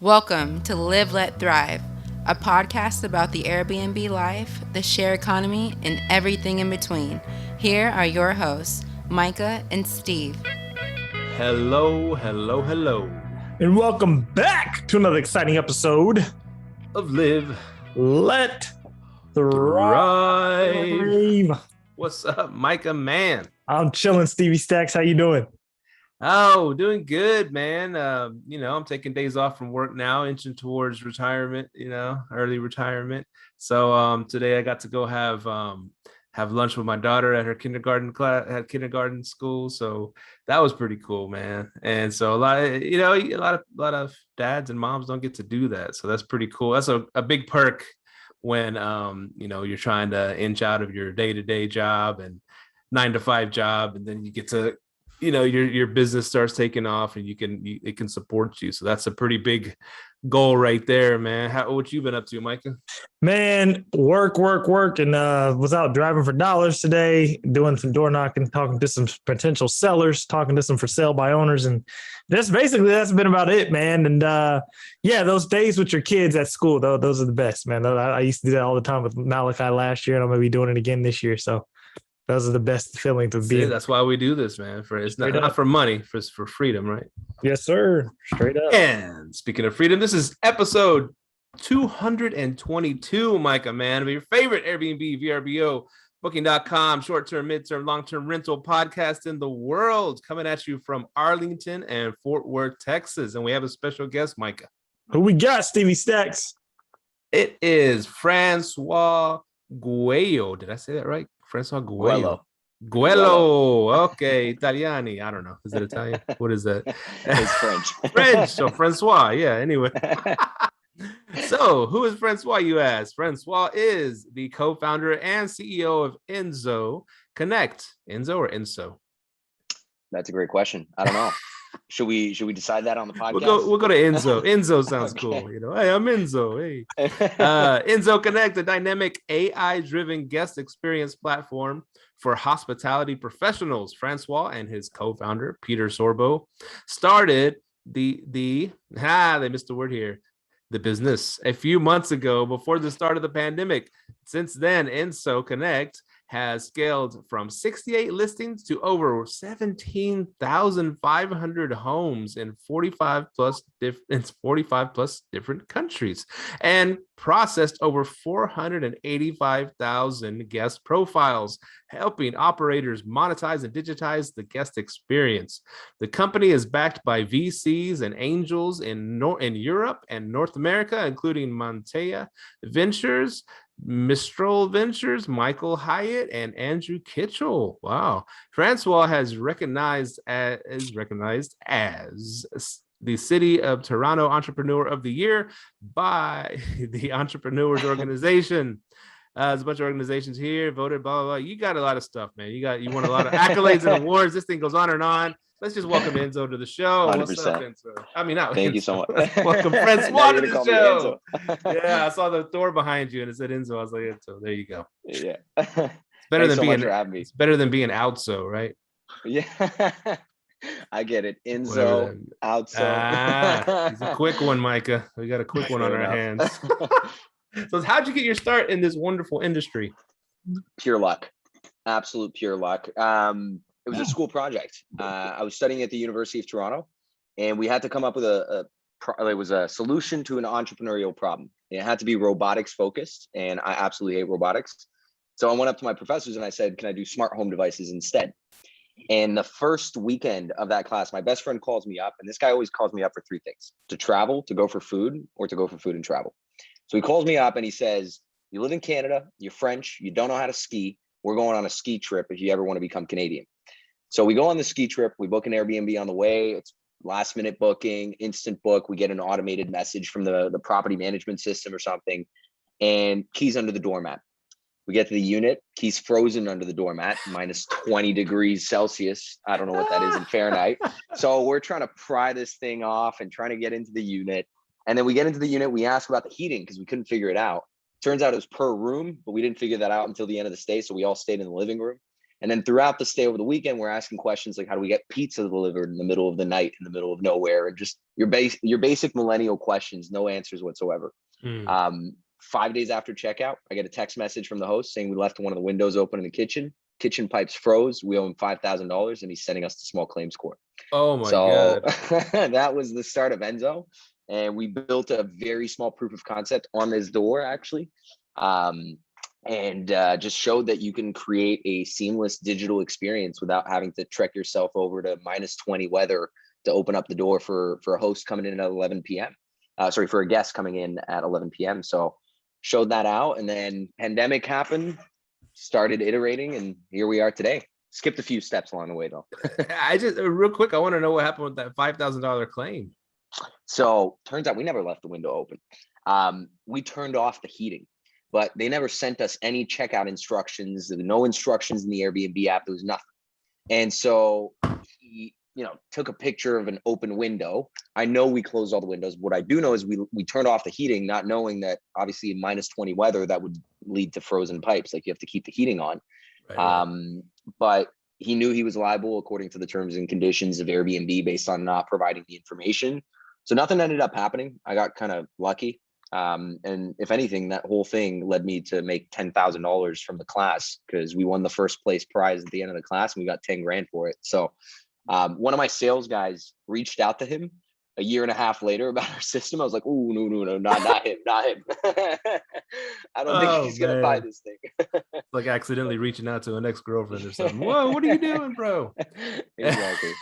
Welcome to Live, Let, Thrive, a podcast about the Airbnb life, the share economy, and everything in between. Here are your hosts, Micah and Steve. Hello. And welcome back to another exciting episode of Live, Let, Thrive. What's up, Micah, man? I'm chilling, Stevie Stacks. How you doing? Oh, doing good, man. I'm taking days off from work now, inching towards retirement, early retirement. So today I got to go have lunch with my daughter at her kindergarten class, at kindergarten school. So that was pretty cool, man. And so a lot of dads and moms don't get to do that. So that's pretty cool. That's a big perk when you're trying to inch out of your day-to-day job and 9-to-5 job, and then you get to your business starts taking off and it can support you. So that's a pretty big goal right there, man. What you been up to, Micah? Man, work, and was out driving for dollars today, doing some door knocking, talking to some potential sellers, talking to some for sale by owners, and that's been about it, man. And those days with your kids at school, though, those are the best, man. I used to do that all the time with Malachi last year, and I'm gonna be doing it again this year. So those are the best feelings of being. That's why we do this, man. It's not for money, for freedom, right? Yes, sir. Straight up. And speaking of freedom, this is episode 222, Micah, man, of your favorite Airbnb, VRBO, Booking.com, short-term, mid-term, long-term rental podcast in the world, coming at you from Arlington and Fort Worth, Texas. And we have a special guest, Micah. Who we got, Stevie Stacks? It is Francois Guelo. Did I say that right? Francois Guelo. Okay, Italiani. I don't know. Is it Italian? What is that? It's French. French. So Francois. Yeah. Anyway. So who is Francois, you ask? Francois is the co-founder and CEO of Enso Connect. Enso or Enso? That's a great question. I don't know. Should we decide that on the podcast? We'll go to Enso. Enso sounds cool. Hey, I'm Enso. Hey. Enso Connect, a dynamic AI-driven guest experience platform for hospitality professionals. Francois and his co-founder, Peter Sorbo, started they missed the word here, the business a few months ago before the start of the pandemic. Since then, Enso Connect has scaled from 68 listings to over 17,500 homes in 45 plus different countries, and processed over 485,000 guest profiles, helping operators monetize and digitize the guest experience. The company is backed by VCs and angels in Europe and North America, including Montea Ventures, Mistral Ventures, Michael Hyatt, and Andrew Kitchell. Wow. Francois is recognized as the City of Toronto Entrepreneur of the Year by the Entrepreneurs Organization. There's a bunch of organizations here, voted, blah, blah, blah. You got a lot of stuff, man. You won a lot of accolades and awards. This thing goes on and on. Let's just welcome Enzo to the show. 100%. What's up, Enzo? I mean, thank Enzo. you so much. Welcome, Francois, to the show. Yeah, I saw the door behind you and it said Enzo. I was like, Enzo, there you go. Yeah. It's better than it's better than being outso, right? Yeah. I get it. Enzo, outso. He's a quick one, Micah. We got a quick one on our hands. So how'd you get your start in this wonderful industry? Pure luck. Absolute pure luck. It was a school project. I was studying at the University of Toronto, and we had to come up with a solution to an entrepreneurial problem. It had to be robotics focused, and I absolutely hate robotics. So I went up to my professors and I said, can I do smart home devices instead? And the first weekend of that class, my best friend calls me up, and this guy always calls me up for three things: to travel, to go for food, or to go for food and travel. So he calls me up and he says, you live in Canada, you're French, you don't know how to ski. We're going on a ski trip if you ever want to become Canadian. So we go on the ski trip, we book an Airbnb on the way. It's last minute booking, instant book. We get an automated message from the property management system or something, and keys under the doormat. We get to the unit, keys frozen under the doormat, minus 20 degrees Celsius. I don't know what that is in Fahrenheit. So we're trying to pry this thing off and trying to get into the unit. And then we get into the unit, we ask about the heating because we couldn't figure it out. Turns out it was per room, but we didn't figure that out until the end of the stay. So we all stayed in the living room. And then throughout the stay over the weekend, we're asking questions like, how do we get pizza delivered in the middle of the night, in the middle of nowhere? And just your basic millennial questions, no answers whatsoever. 5 days after checkout, I get a text message from the host saying we left one of the windows open in the kitchen. Kitchen pipes froze. We owe him $5,000 and he's sending us to small claims court. Oh my God. That was the start of Enso. And we built a very small proof of concept on this door, actually. And just showed that you can create a seamless digital experience without having to trek yourself over to -20 weather to open up the door for a host coming in at 11 p.m. For a guest coming in at 11 p.m. So showed that out, and then pandemic happened, started iterating, and here we are today. Skipped a few steps along the way though. I just real quick, I want to know what happened with that $5,000 claim. So turns out we never left the window open. We turned off the heating, but they never sent us any checkout instructions. There were no instructions in the Airbnb app. There was nothing. And so he, took a picture of an open window. I know we closed all the windows. What I do know is we turned off the heating, not knowing that obviously in -20 weather, that would lead to frozen pipes. Like you have to keep the heating on. Right. But he knew he was liable according to the terms and conditions of Airbnb based on not providing the information. So nothing ended up happening. I got kind of lucky. And if anything, that whole thing led me to make $10,000 from the class because we won the first place prize at the end of the class and we got 10 grand for it. So one of my sales guys reached out to him a year and a half later about our system. I was like, oh, no, not him. I don't think he's going to buy this thing. Like accidentally reaching out to an ex-girlfriend or something. Whoa, what are you doing, bro? Exactly.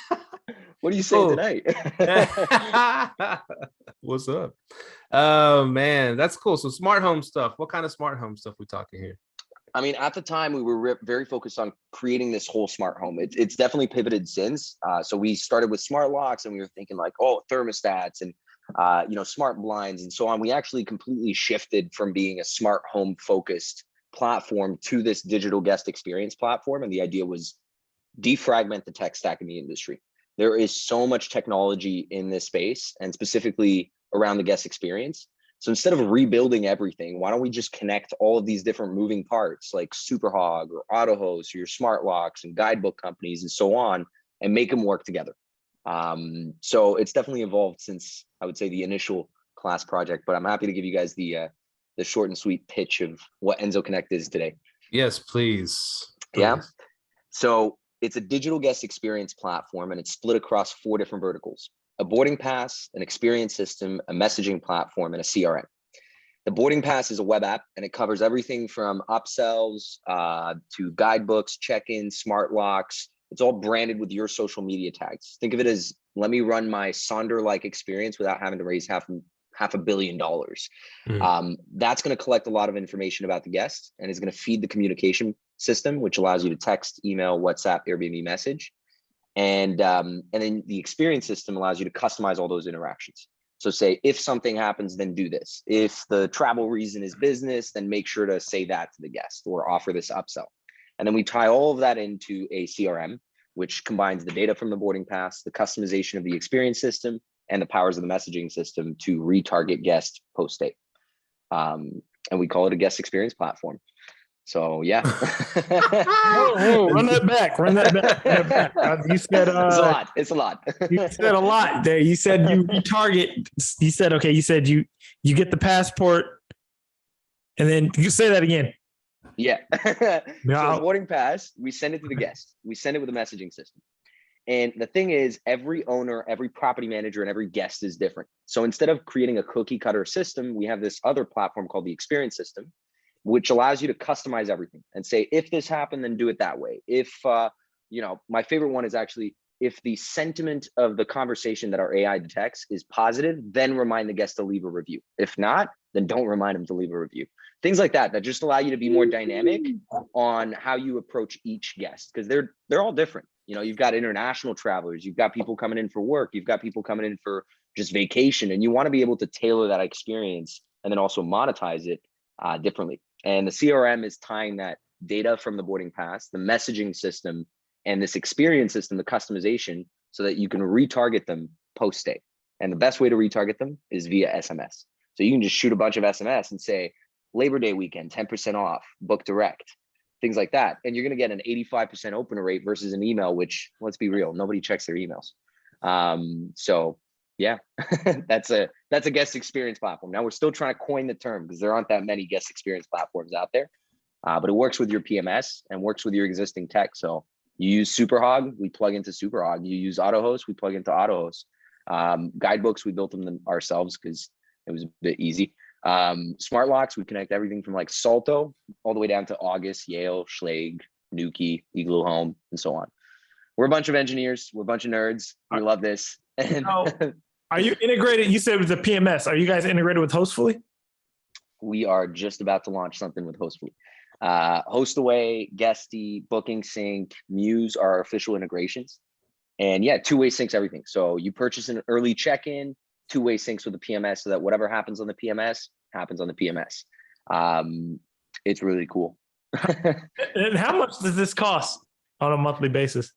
What do you say tonight? What's up? Oh man, that's cool. So smart home stuff. What kind of smart home stuff we talking here? I mean, at the time we were very focused on creating this whole smart home. It's definitely pivoted since. So we started with smart locks and we were thinking like, thermostats and, smart blinds and so on. We actually completely shifted from being a smart home focused platform to this digital guest experience platform. And the idea was defragment the tech stack in the industry. There is so much technology in this space and specifically around the guest experience. So instead of rebuilding everything, why don't we just connect all of these different moving parts like Superhog or AutoHost or your smart locks and guidebook companies and so on and make them work together. So it's definitely evolved since I would say the initial class project, but I'm happy to give you guys the short and sweet pitch of what Enso Connect is today. Yes, please. Yeah. So it's a digital guest experience platform and it's split across 4 different verticals: a boarding pass, an experience system, a messaging platform, and a CRM. The boarding pass is a web app and it covers everything from upsells to guidebooks, check-ins, smart locks. It's all branded with your social media tags. Think of it as, let me run my Sonder-like experience without having to raise $500 million. That's going to collect a lot of information about the guest and is going to feed the communication system, which allows you to text, email, WhatsApp, Airbnb message. And then the experience system allows you to customize all those interactions. So say, if something happens, then do this. If the travel reason is business, then make sure to say that to the guest or offer this upsell. And then we tie all of that into a CRM, which combines the data from the boarding pass, the customization of the experience system, and the powers of the messaging system to retarget guests post-stay. And we call it a guest experience platform. So yeah. Run that back. You said it's a lot. You said a lot there. You said you retarget. You said okay. You said you get the passport, and then you say that again. Yeah. So boarding pass, we send it to the guest. We send it with a messaging system. And the thing is, every owner, every property manager, and every guest is different. So instead of creating a cookie cutter system, we have this other platform called the experience system, which allows you to customize everything and say, if this happened, then do it that way. If, my favorite one is actually, if the sentiment of the conversation that our AI detects is positive, then remind the guest to leave a review. If not, then don't remind them to leave a review. Things like that just allow you to be more dynamic on how you approach each guest, because they're all different. You've got international travelers, you've got people coming in for work, you've got people coming in for just vacation, and you want to be able to tailor that experience and then also monetize it differently. And the CRM is tying that data from the boarding pass, the messaging system, and this experience system, the customization, so that you can retarget them post-stay. And the best way to retarget them is via SMS. So you can just shoot a bunch of SMS and say, Labor Day weekend, 10% off, book direct. things like that. And you're going to get an 85% open rate versus an email, which, let's be real, nobody checks their emails. So yeah, that's a guest experience platform. Now we're still trying to coin the term because there aren't that many guest experience platforms out there, but it works with your PMS and works with your existing tech. So you use Superhog, we plug into Superhog. You use AutoHost, we plug into AutoHost. Guidebooks, we built them ourselves because it was a bit easy. Smart locks, we connect everything from like Salto all the way down to August, Yale, Schlage, Nuki, Igloo Home, and so on. We're a bunch of engineers. We're a bunch of nerds. We love this. And are you integrated? You said it was a PMS. Are you guys integrated with Hostfully? We are just about to launch something with Hostfully. Hostaway, Guestie, Booking Sync, Muse are our official integrations. And yeah, two-way syncs everything. So you purchase an early check-in, two-way syncs with the PMS so that whatever happens on the PMS happens on the PMS. It's really cool. And how much does this cost on a monthly basis?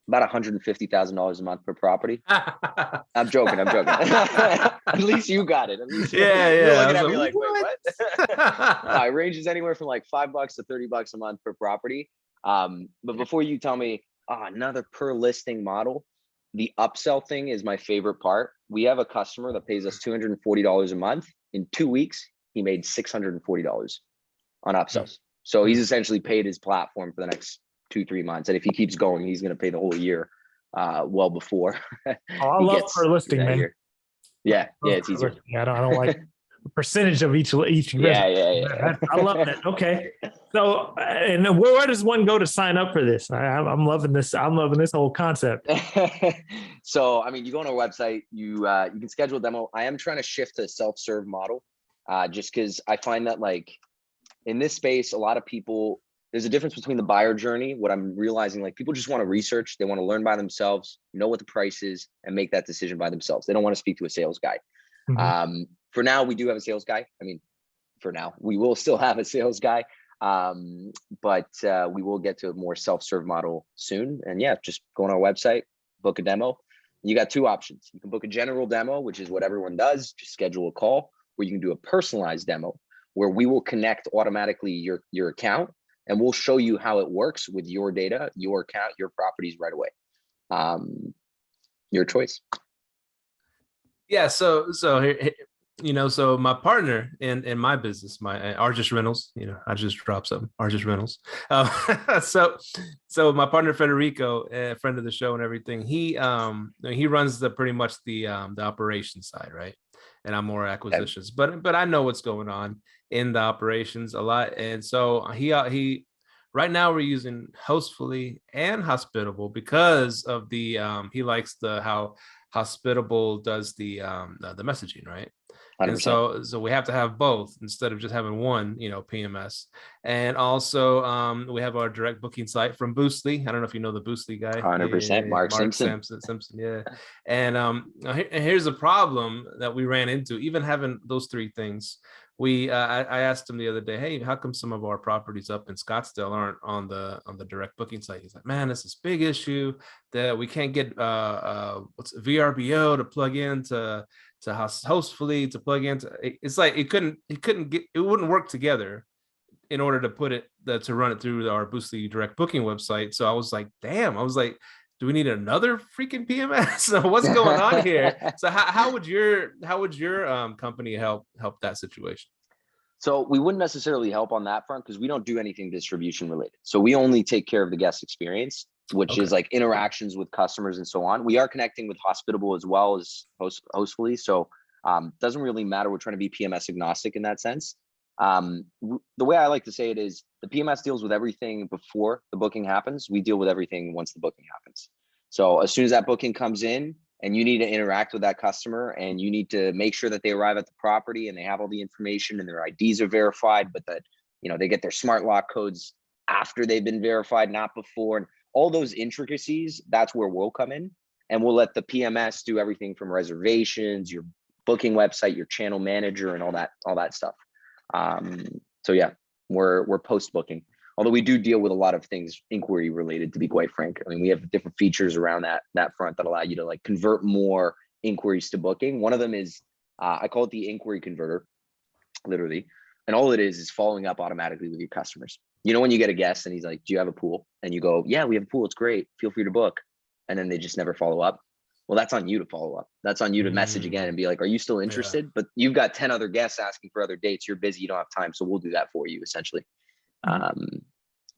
About $150,000 a month per property. I'm joking. At least you got it. At least you're looking at me like, wait, what? It ranges anywhere from like $5 to $30 a month per property. But before you tell me another per listing model, the upsell thing is my favorite part. We have a customer that pays us $240 a month. In 2 weeks, he made $640 on upsells. So he's essentially paid his platform for the next 2-3 months. And if he keeps going, he's going to pay the whole year well before. I love per listing, man. Yeah, it's easier. I don't like a percentage of each. Yeah. I love that. Okay. So, and where does one go to sign up for this? I'm loving this. I'm loving this whole concept. So, I mean, you go on our website, you can schedule a demo. I am trying to shift to a self-serve model just because I find that like in this space, a lot of people, there's a difference between the buyer journey. What I'm realizing, like people just want to research, they want to learn by themselves, know what the price is and make that decision by themselves. They don't want to speak to a sales guy. Mm-hmm. For now, we do have a sales guy. I mean, for now, we will still have a sales guy, but we will get to a more self-serve model soon. And yeah, just go on our website, book a demo. You got two options. You can book a general demo, which is what everyone does, just schedule a call, or you can do a personalized demo where we will connect automatically your account and we'll show you how it works with your data, your account, your properties right away. Your choice. Yeah. So here, so my partner in my business, my Argis Rentals, I just dropped something, Argis Rentals. So my partner Federico, a friend of the show and everything, he runs pretty much the operations side, right? And I'm more acquisitions, but I know what's going on in the operations a lot. And so he right now we're using Hostfully and Hospitable because of the he likes how Hospitable does the messaging, right? 100%. And so we have to have both instead of just having one, PMS. And also we have our direct booking site from Boostly. I don't know if you know the Boostly guy. 100%. Mark Simpson. Yeah. And here's a problem that we ran into, even having those three things. I asked him the other day, hey, how come some of our properties up in Scottsdale aren't on the direct booking site? He's like, man, this is a big issue that we can't get what's VRBO to plug into Hostfully to plug into. It's like it wouldn't work together in order to put it to run it through our Boostly direct booking website. So I was like, damn, do we need another freaking PMS? So what's going on here? So how would your company help that situation? So we wouldn't necessarily help on that front because we don't do anything distribution related. So we only take care of the guest experience, which is like interactions with customers and so on. We are connecting with Hospitable as well as Hostfully. So doesn't really matter. We're trying to be PMS agnostic in that sense. The way I like to say it is the PMS deals with everything before the booking happens. We deal with everything once the booking happens. So as soon as that booking comes in and you need to interact with that customer and you need to make sure that they arrive at the property and they have all the information and their IDs are verified, but that, they get their smart lock codes after they've been verified, not before, and all those intricacies, that's where we'll come in and we'll let the PMS do everything from reservations, your booking website, your channel manager and all that stuff. So yeah, we're post-booking, although we do deal with a lot of things inquiry related, to be quite frank. I mean, we have different features around that front that allow you to like convert more inquiries to booking. One of them is, I call it the inquiry converter, literally. And all it is following up automatically with your customers. You know, when you get a guest and he's like, do you have a pool? And you go, yeah, we have a pool. It's great. Feel free to book. And then they just never follow up. Well, that's on you to follow up. That's on you to message again and be like, are you still interested? But you've got 10 other guests asking for other dates. You're busy. You don't have time. So we'll do that for you, essentially.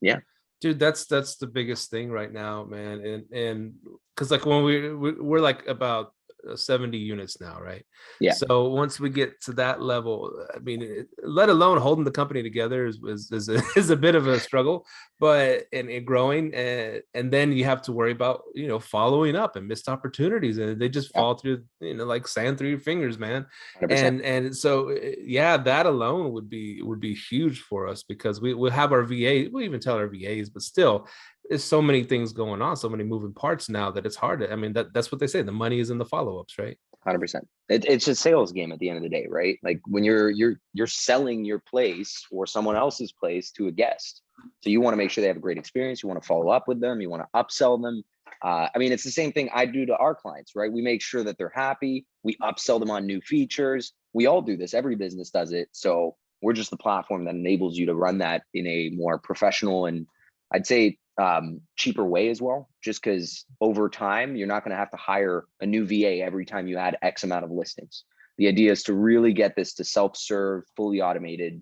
Yeah. Dude, that's the biggest thing right now, man. And because like when we're like about 70 units now, right? Yeah. So once we get to that level, I mean, let alone holding the company together is a bit of a struggle, but and growing, and then you have to worry about, you know, following up and missed opportunities, and they just fall through, you know, like sand through your fingers, man. 100%. And so yeah, that alone would be huge for us, because we'll have our VA, we'll even tell our VAs, but still, there's so many things going on, so many moving parts now that it's hard to, I mean, that's what they say, the money is in the follow-ups, right? 100%. It's a sales game at the end of the day, right? Like when you're selling your place or someone else's place to a guest. So you want to make sure they have a great experience. You want to follow up with them. You want to upsell them. I mean, it's the same thing I do to our clients, right? We make sure that they're happy. We upsell them on new features. We all do this. Every business does it. So we're just the platform that enables you to run that in a more professional and, I'd say, cheaper way as well, just because over time you're not going to have to hire a new VA every time you add X amount of listings. The idea is to really get this to self-serve, fully automated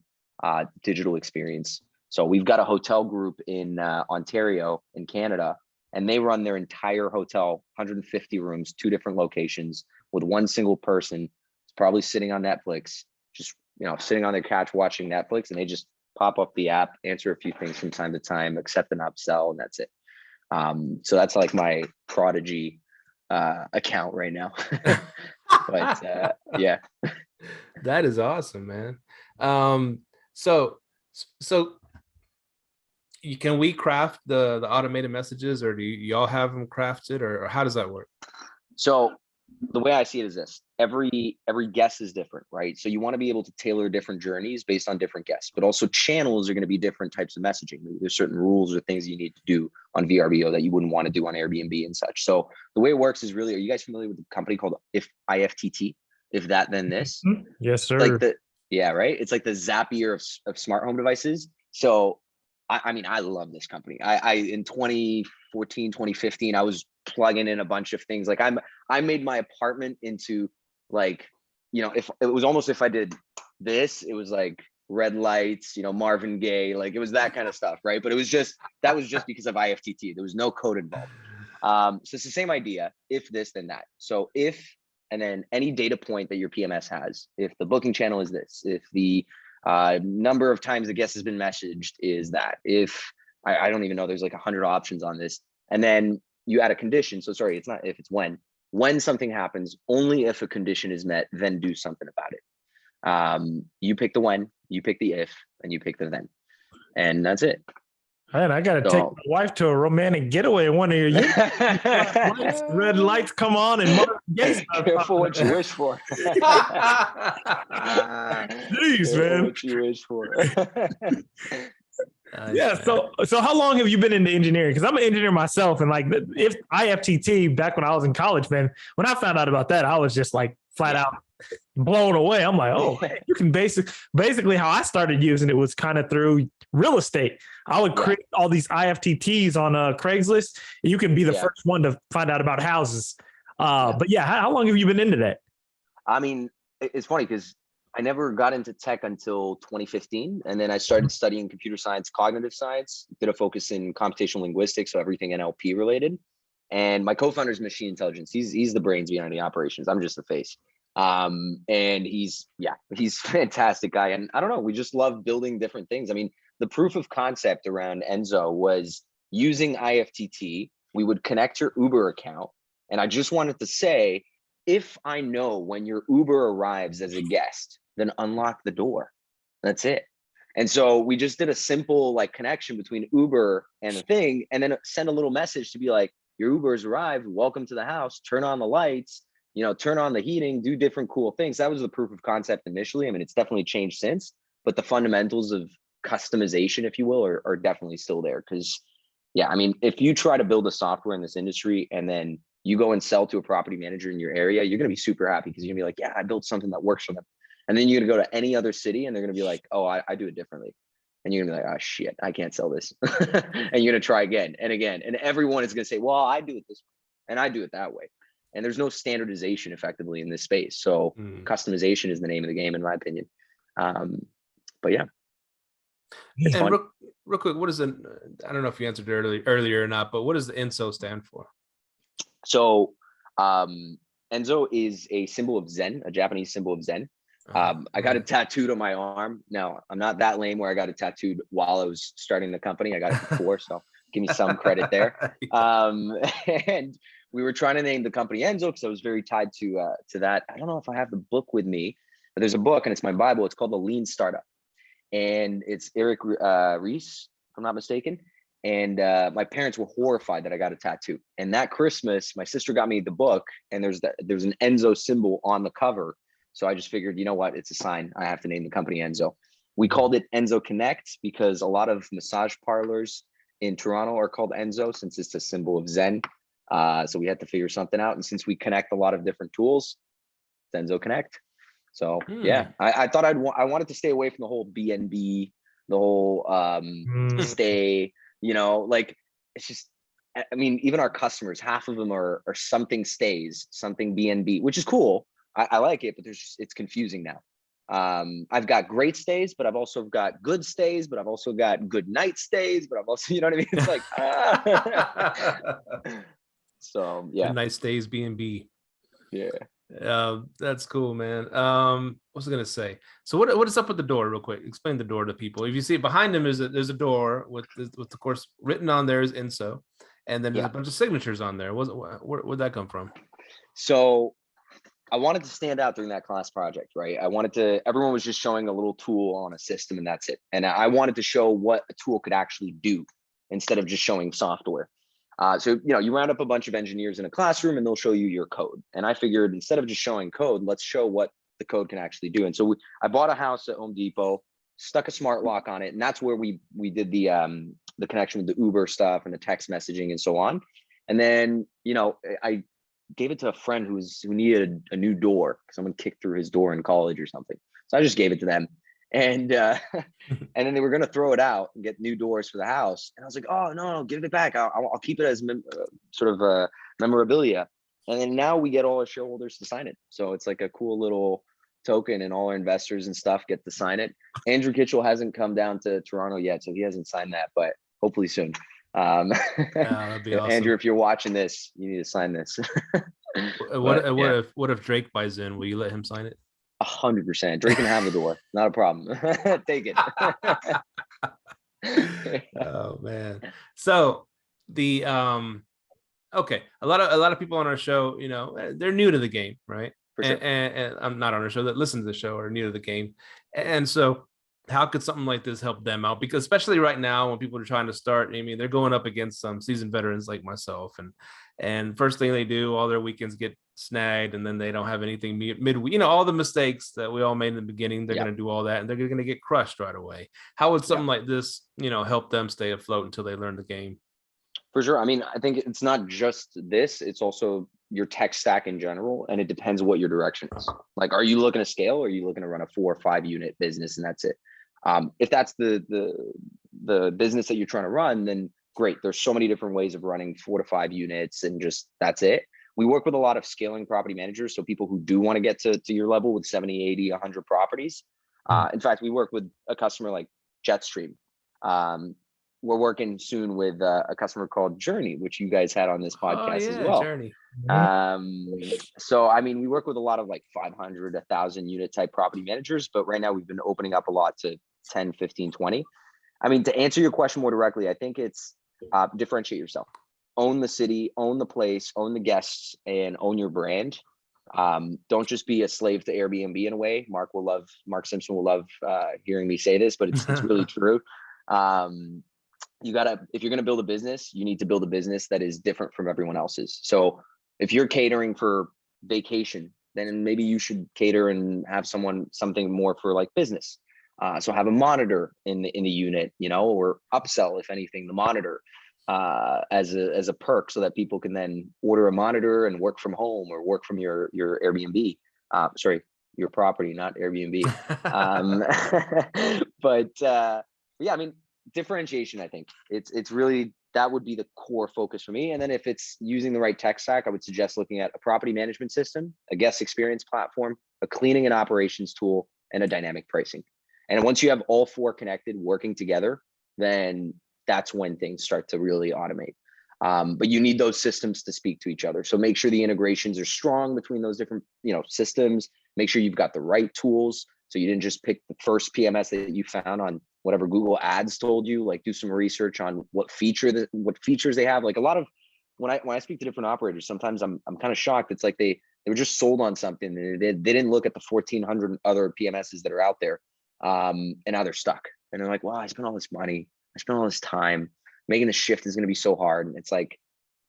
digital experience. So we've got a hotel group in Ontario in Canada, and they run their entire hotel, 150 rooms, 2 different locations, with one single person. It's probably sitting on Netflix, just, you know, sitting on their couch watching Netflix, and they just pop up the app, answer a few things from time to time, accept an upsell, and that's it. So that's like my Prodigy account right now. But yeah, that is awesome, man. So can we craft the automated messages, or do y'all have them crafted, or how does that work? So the way I see it is this: every guest is different, right? So you want to be able to tailor different journeys based on different guests, but also channels are going to be different types of messaging. There's certain rules or things you need to do on VRBO that you wouldn't want to do on Airbnb and such. So the way it works is really, are you guys familiar with the company called IFTT? If that, then this? Yes, sir. Like yeah, right? It's like the Zapier of smart home devices. So I mean, I love this company. I in 2014, 2015, I was plugging in a bunch of things. Like I made my apartment into, like, you know, if it was almost, if I did this, it was like red lights, you know, Marvin Gaye, like it was that kind of stuff, right? But that was just because of IFTT. There was no code involved. So it's the same idea. If this, then that. So if, and then any data point that your PMS has, if the booking channel is this, if the number of times the guest has been messaged is that, if I don't even know, there's like 100 options on this, and then you add a condition. So sorry, it's not if, it's when something happens, only if a condition is met, then do something about it. You pick the when, you pick the if, and you pick the then, and that's it. Man, I got to take my wife to a romantic getaway in one of your units. Red lights come on and Marvin Gaye. Careful what you wish for. Jeez, man. What you wish for. Yeah. So how long have you been into engineering? Because I'm an engineer myself, and like, if IFTT back when I was in college, man, when I found out about that, I was just like flat out blown away. I'm like, oh, man, you can basically how I started using it was kind of through real estate. I would create all these IFTTs on Craigslist, and you can be the first one to find out about houses. But yeah, how long have you been into that? I mean, it's funny because I never got into tech until 2015. And then I started studying computer science, cognitive science, did a focus in computational linguistics, so everything NLP related. And my co-founder is machine intelligence. He's the brains behind the operations. I'm just the face. And he's fantastic guy. And I don't know, we just love building different things. I mean, the proof of concept around Enso was using IFTT. We would connect your Uber account. And I just wanted to say, if I know when your Uber arrives as a guest, then unlock the door. That's it. And so we just did a simple like connection between Uber and the thing, and then send a little message to be like, your Uber's arrived, welcome to the house, turn on the lights, you know, turn on the heating, do different cool things. That was the proof of concept initially. I mean, it's definitely changed since, but the fundamentals of customization, if you will, are definitely still there. Because yeah, I mean, if you try to build a software in this industry and then you go and sell to a property manager in your area, you're going to be super happy because you're going to be like, yeah, I built something that works for them. And then you're going to go to any other city and they're going to be like, oh, I do it differently. and you're gonna be like, oh shit, I can't sell this. And you're gonna try again and again. And everyone is gonna say, well, I do it this way and I do it that way. And there's no standardization effectively in this space. So customization is the name of the game, in my opinion. But yeah. And real quick, what is I don't know if you answered earlier or not, but what does the Enso stand for? So Enso is a symbol of Zen, a Japanese symbol of Zen. I got it tattooed on my arm. Now, I'm not that lame where I got it tattooed while I was starting the company. I got it before, so give me some credit there. And we were trying to name the company Enso because I was very tied to that. I don't know if I have the book with me, but there's a book and it's my Bible. It's called The Lean Startup. And it's Eric Ries, if I'm not mistaken. And my parents were horrified that I got a tattoo. And that Christmas, my sister got me the book, and there's an Enso symbol on the cover. So I just figured, you know what? It's a sign. I have to name the company Enso. We called it Enso Connect because a lot of massage parlors in Toronto are called Enso since it's a symbol of Zen. So we had to figure something out. And since we connect a lot of different tools, it's Enso Connect. So yeah, I thought I wanted to stay away from the whole BNB, the whole stay, you know, like it's just, I mean, even our customers, half of them are something stays, something BNB, which is cool. I like it, but it's confusing now. I've got great stays, but I've also got good stays, but I've also got good night stays, but I've also, you know what I mean? It's like, so yeah. Good night stays BNB. Yeah. That's cool, man. What was I gonna say? So what is up with the door, real quick? Explain the door to people. If you see behind him, there's a door with of course written on there is Enso, and then there's a bunch of signatures on there. Where'd that come from? So I wanted to stand out during that class project, right? Everyone was just showing a little tool on a system and that's it. And I wanted to show what a tool could actually do instead of just showing software. So, you know, you round up a bunch of engineers in a classroom and they'll show you your code. And I figured instead of just showing code, let's show what the code can actually do. And so I bought a house at Home Depot, stuck a smart lock on it. And that's where we did the connection with the Uber stuff and the text messaging and so on. And then, you know, I gave it to a friend who needed a new door. Someone kicked through his door in college or something. So I just gave it to them. And and then they were going to throw it out and get new doors for the house. And I was like, oh, no, give it back. I'll keep it as sort of memorabilia. And then now we get all our shareholders to sign it. So it's like a cool little token and all our investors and stuff get to sign it. Andrew Kitchell hasn't come down to Toronto yet, so he hasn't signed that, but hopefully soon. That'd be awesome. Andrew, if you're watching this, you need to sign this. What if Drake buys in? Will you let him sign it? 100%. Drake can have the door, not a problem. Take it. Oh man. So the okay, a lot of people on our show, you know, they're new to the game, right? For sure. And I'm not on our show that listen to the show are new to the game, and so how could something like this help them out? Because especially right now when people are trying to start, I mean, they're going up against some seasoned veterans like myself, and first thing they do, all their weekends get snagged, and then they don't have anything midweek. You know, all the mistakes that we all made in the beginning, they're going to do all that, and they're going to get crushed right away. How would something like this, you know, help them stay afloat until they learn the game? For sure. I mean, I think it's not just this, it's also your tech stack in general. And it depends what your direction is. Like, are you looking to scale or are you looking to run a 4 or 5 unit business and that's it? If that's the business that you're trying to run, then great. There's so many different ways of running 4 to 5 units and just that's it. We work with a lot of scaling property managers. So people who do want to get to your level with 70, 80, 100 properties. In fact, we work with a customer like Jetstream. We're working soon with a customer called Journey, which you guys had on this podcast as well. Journey. So, I mean, we work with a lot of like 500, 1,000 unit type property managers, but right now we've been opening up a lot to 10, 15, 20. I mean, to answer your question more directly, I think it's differentiate yourself, own the city, own the place, own the guests, and own your brand. Don't just be a slave to Airbnb in a way. Mark Simpson will love hearing me say this, but it's really true. If you're going to build a business, you need to build a business that is different from everyone else's. So if you're catering for vacation, then maybe you should cater and have something more for like business. So have a monitor in the unit, you know, or upsell, if anything, the monitor as a perk so that people can then order a monitor and work from home or work from your Airbnb. Sorry, your property, not Airbnb. But Yeah, I mean, differentiation, I think it's really, that would be the core focus for me. And then if it's using the right tech stack, I would suggest looking at a property management system, a guest experience platform, a cleaning and operations tool, and a dynamic pricing. And once you have all four connected working together, then that's when things start to really automate. But you need those systems to speak to each other. So make sure the integrations are strong between those different, systems. Make sure you've got the right tools. So you didn't just pick the first PMS that you found on whatever Google Ads told you. Like, do some research on what features they have. Like, a lot of when I speak to different operators, sometimes I'm kind of shocked. It's like they were just sold on something, and they didn't look at the 1,400 other PMSs that are out there, and now they're stuck. And they're like, "Wow, I spent all this money, I spent all this time. Making the shift is going to be so hard." And it's like,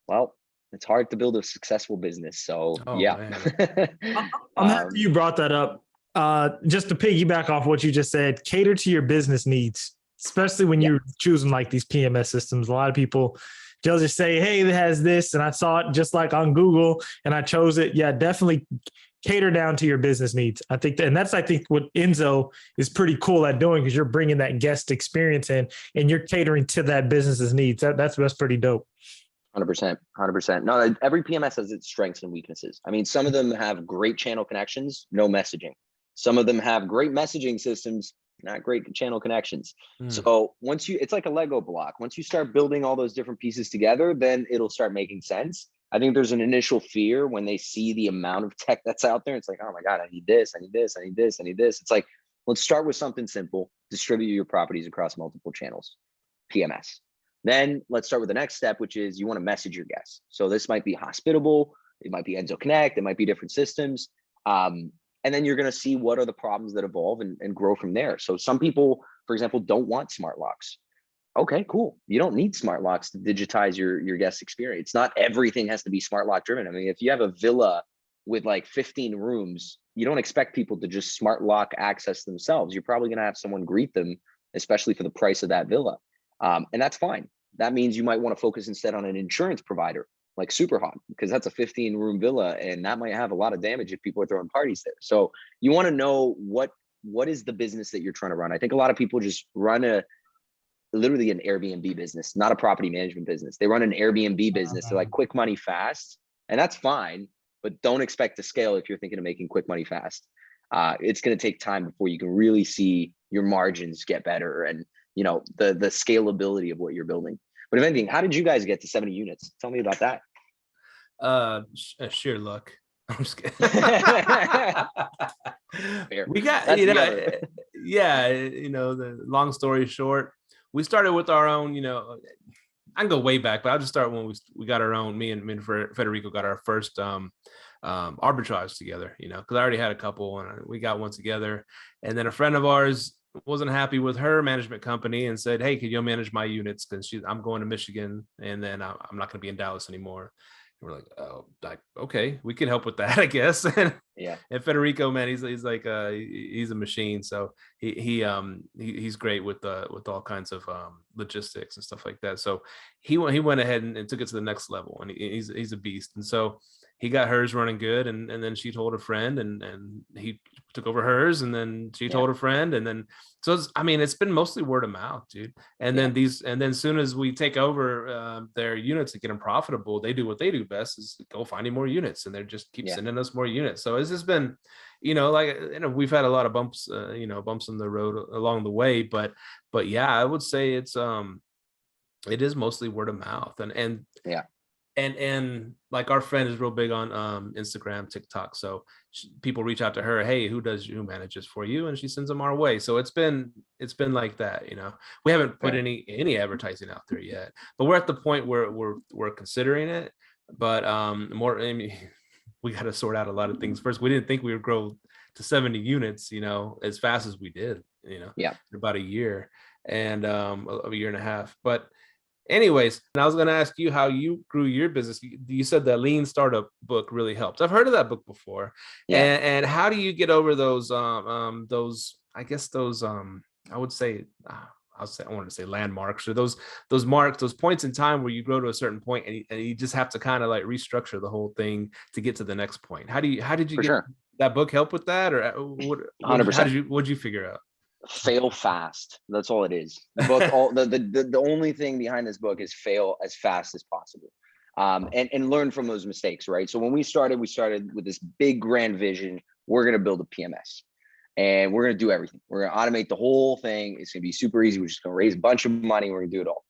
well, it's hard to build a successful business. So yeah. I'm happy you brought that up. Just to piggyback off what you just said, cater to your business needs, especially when you're choosing like these PMS systems. A lot of people, they'll just say, hey, it has this, and I saw it just like on Google and I chose it. Yeah, definitely cater down to your business needs. I think that, and that's, I think, what Enso is pretty cool at doing, because you're bringing that guest experience in and you're catering to that business's needs. That's pretty dope. 100%. No, every PMS has its strengths and weaknesses. I mean, some of them have great channel connections, no messaging. Some of them have great messaging systems, not great channel connections. So it's like a Lego block. Once you start building all those different pieces together, then it'll start making sense. I think there's an initial fear when they see the amount of tech that's out there. It's like, oh my God, I need this, I need this, I need this, I need this. It's like, let's start with something simple. Distribute your properties across multiple channels, PMS. Then let's start with the next step, which is you want to message your guests. So this might be Hospitable, it might be Enso Connect, it might be different systems. And then you're going to see what are the problems that evolve and grow from there. So some people, for example, don't want smart locks. Okay, cool. You don't need smart locks to digitize your guest experience. Not everything has to be smart lock driven. I mean, if you have a villa with like 15 rooms, you don't expect people to just smart lock access themselves. You're probably going to have someone greet them, especially for the price of that villa. And that's fine. That means you might want to focus instead on an insurance provider like Superhot, because that's a 15-room villa and that might have a lot of damage if people are throwing parties there. So you want to know what is the business that you're trying to run. I think a lot of people just run literally an Airbnb business, not a property management business. They run an Airbnb business. They're like quick money fast, and that's fine, but don't expect to scale if you're thinking of making quick money fast. It's going to take time before you can really see your margins get better and the scalability of what you're building. But if anything, how did you guys get to 70 units? Tell me about that. Sheer luck. I'm just kidding. We got, the long story short, we started with our own, I can go way back, but I'll just start when we got our own, me and Federico got our first arbitrage together, because I already had a couple and we got one together. And then a friend of ours wasn't happy with her management company and said, hey, could you manage my units? Because I'm going to Michigan and then I'm not going to be in Dallas anymore. And we're like, oh, okay, we can help with that, I guess. And Federico, man, he's like he's a machine. So he's great with all kinds of logistics and stuff like that. So he went ahead and took it to the next level, and he's a beast. And so he got hers running good, and then she told a friend, and he took over hers, and then she told a friend, and then so it's been mostly word of mouth, dude. And then as soon as we take over their units and get them profitable, they do what they do best, is go finding more units, and they just keep sending us more units. So it's just been, we've had a lot of bumps in the road along the way, but yeah, I would say it is mostly word of mouth, and like our friend is real big on Instagram, TikTok. So people reach out to her, hey, who manages for you? And she sends them our way. So it's been like that, we haven't put any advertising out there yet, but we're at the point where we're considering it, but we got to sort out a lot of things first. We didn't think we would grow to 70 units, as fast as we did, in about a year and a year and a half. But anyways, and I was going to ask you how you grew your business. You said that Lean Startup book really helped. I've heard of that book before. And how do you get over those I would say, I wanted to say landmarks, or those marks, those points in time where you grow to a certain point and you just have to kind of like restructure the whole thing to get to the next point. How did you get that book help with that? Or what, 100%. what'd you figure out? Fail fast. That's all it is. The book, the only thing behind this book is fail as fast as possible. And learn from those mistakes, right? So when we started with this big grand vision. We're going to build a PMS and we're going to do everything. We're going to automate the whole thing. It's going to be super easy. We're just going to raise a bunch of money. We're going to do it all.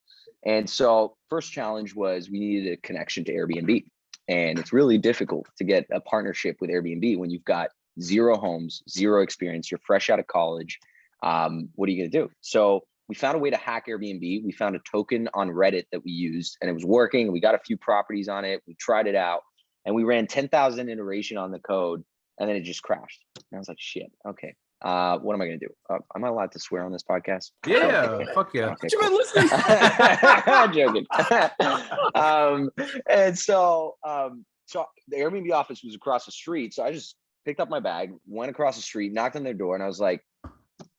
And so first challenge was we needed a connection to Airbnb. And it's really difficult to get a partnership with Airbnb when you've got 0 homes, 0 experience. You're fresh out of college. What are you going to do? So we found a way to hack Airbnb. We found a token on Reddit that we used and it was working. We got a few properties on it. We tried it out and we ran 10,000 iteration on the code and then it just crashed. And I was like, shit, okay. What am I going to do? Am I allowed to swear on this podcast? Yeah, fuck yeah. Okay, cool. I'm joking. And so the Airbnb office was across the street. So I just picked up my bag, went across the street, knocked on their door, and I was like,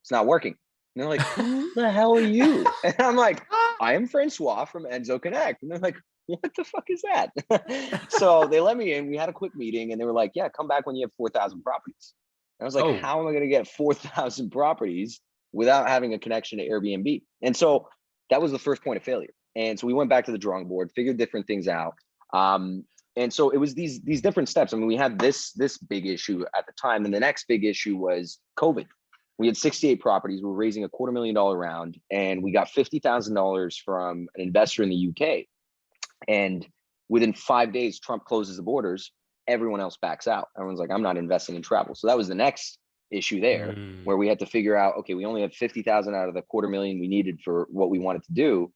it's not working. And they're like, who the hell are you? And I'm like, I am Francois from Enso Connect. And they're like, what the fuck is that? So they let me in. We had a quick meeting and they were like, yeah, come back when you have 4,000 properties. And I was like, how am I going to get 4,000 properties without having a connection to Airbnb? And so that was the first point of failure. And so we went back to the drawing board, figured different things out. And so it was these different steps. I mean, we had this big issue at the time. And the next big issue was COVID. We had 68 properties. We were raising a $250,000 round and we got $50,000 from an investor in the UK. And within 5 days, Trump closes the borders. Everyone else backs out. Everyone's like, I'm not investing in travel. So that was the next issue there where we had to figure out, okay, we only have 50,000 out of the $250,000 we needed for what we wanted to do.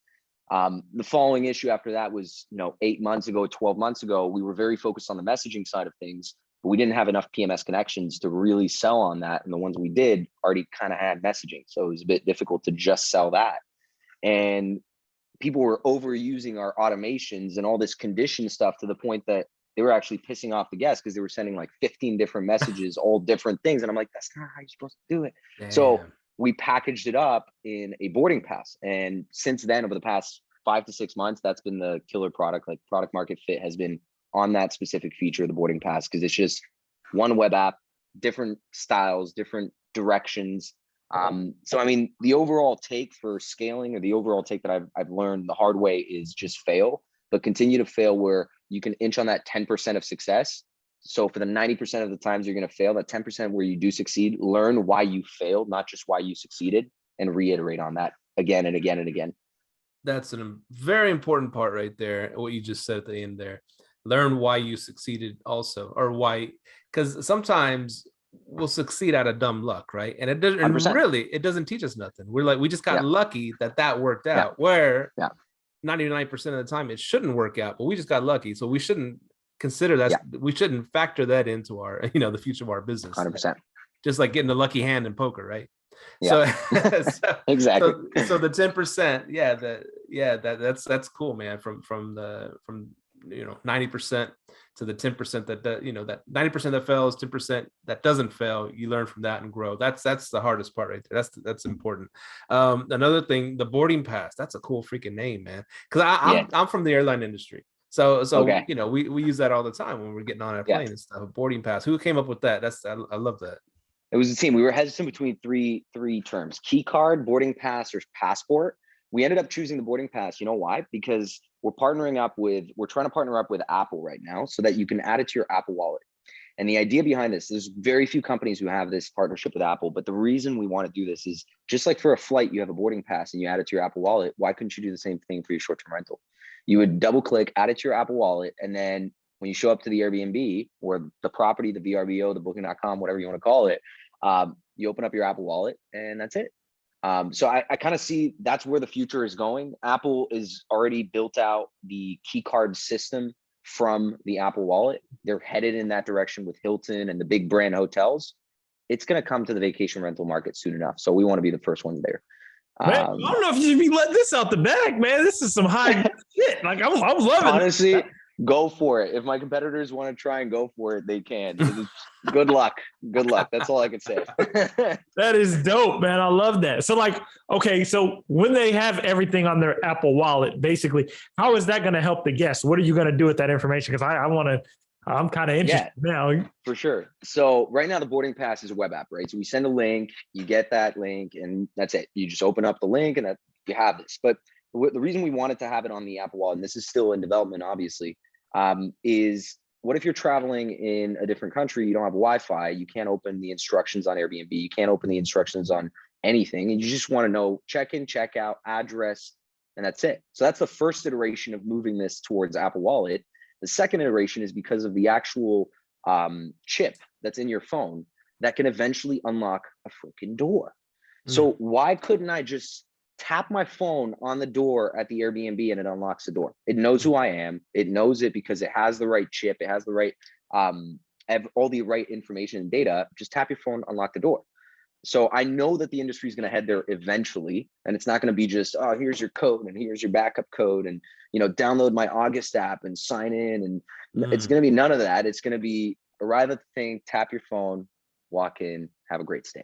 The following issue after that was, 8 months ago, 12 months ago, we were very focused on the messaging side of things, but we didn't have enough PMS connections to really sell on that. And the ones we did already kind of had messaging. So it was a bit difficult to just sell that. And people were overusing our automations and all this condition stuff to the point that they were actually pissing off the guests because they were sending like 15 different messages, all different things. And I'm like, that's not how you're supposed to do it. Damn. So we packaged it up in a boarding pass. And since then, over the past 5 to 6 months, that's been the killer product. Like product market fit has been on that specific feature of the boarding pass because it's just one web app, different styles, different directions. So, I mean, the overall take for scaling or the overall take that I've learned the hard way is just fail, but continue to fail where you can inch on that 10% of success. So for the 90% of the times you're going to fail, that 10% where you do succeed, learn why you failed, not just why you succeeded, and reiterate on that again and again and again. That's a very important part right there. What you just said at the end there, learn why you succeeded also, or why, because sometimes we'll succeed out of dumb luck, right? And it doesn't 100%. Really, it doesn't teach us nothing. We're like, we just got lucky that worked out, where 99% of the time it shouldn't work out, but we just got lucky. So we shouldn't consider that. We shouldn't factor that into our, the future of our business. 100%. Just like getting a lucky hand in poker, right? Yeah. So exactly. So the 10%, that's cool, man. From 90% to the 10% that that 90% that fails, 10% that doesn't fail, you learn from that and grow. That's the hardest part right there. That's important. Another thing, the boarding pass, that's a cool freaking name, man. Because I'm from the airline industry. So okay. We use that all the time when we're getting on a plane and stuff. A boarding pass. Who came up with that? I love that. It was a team. We were hesitant between three terms: key card, boarding pass, or passport. We ended up choosing the boarding pass. You know why? Because we're trying to partner up with Apple right now so that you can add it to your Apple wallet. And the idea behind this, there's very few companies who have this partnership with Apple, but the reason we want to do this is just like for a flight, you have a boarding pass and you add it to your Apple wallet. Why couldn't you do the same thing for your short-term rental? You would double click, add it to your Apple wallet. And then when you show up to the Airbnb or the property, the VRBO, the booking.com, whatever you want to call it, you open up your Apple wallet and that's it. So I kind of see that's where the future is going. Apple is already built out the key card system from the Apple wallet. They're headed in that direction with Hilton and the big brand hotels. It's going to come to the vacation rental market soon enough. So we want to be the first ones there. Man, I don't know if you should be letting this out the bag, man. This is some high shit. Like I'm loving it. Honestly, go for it. If my competitors want to try and go for it, they can. Good luck. Good luck. That's all I can say. That is dope, man. I love that. So okay, so when they have everything on their Apple wallet, basically, how is that going to help the guests? What are you going to do with that information? Because I want to I'm kind of interested now. For sure. So right now the boarding pass is a web app, right? So we send a link, you get that link, and that's it. You just open up the link and you have this. But the reason we wanted to have it on the Apple Wallet, and this is still in development, obviously, is what if you're traveling in a different country, you don't have Wi-Fi, you can't open the instructions on Airbnb, you can't open the instructions on anything, and you just want to know check-in, check-out, address, and that's it. So that's the first iteration of moving this towards Apple Wallet. The second iteration is because of the actual chip that's in your phone that can eventually unlock a freaking door. So why couldn't I just tap my phone on the door at the Airbnb and it unlocks the door? It knows who I am. It knows it because it has the right chip. It has the right, all the right information and data. Just tap your phone, unlock the door. So I know that the industry is going to head there eventually, and it's not going to be just, oh, here's your code and here's your backup code and, you know, download my August app and sign in. And it's going to be none of that. It's going to be arrive at the thing, tap your phone, walk in, have a great stay.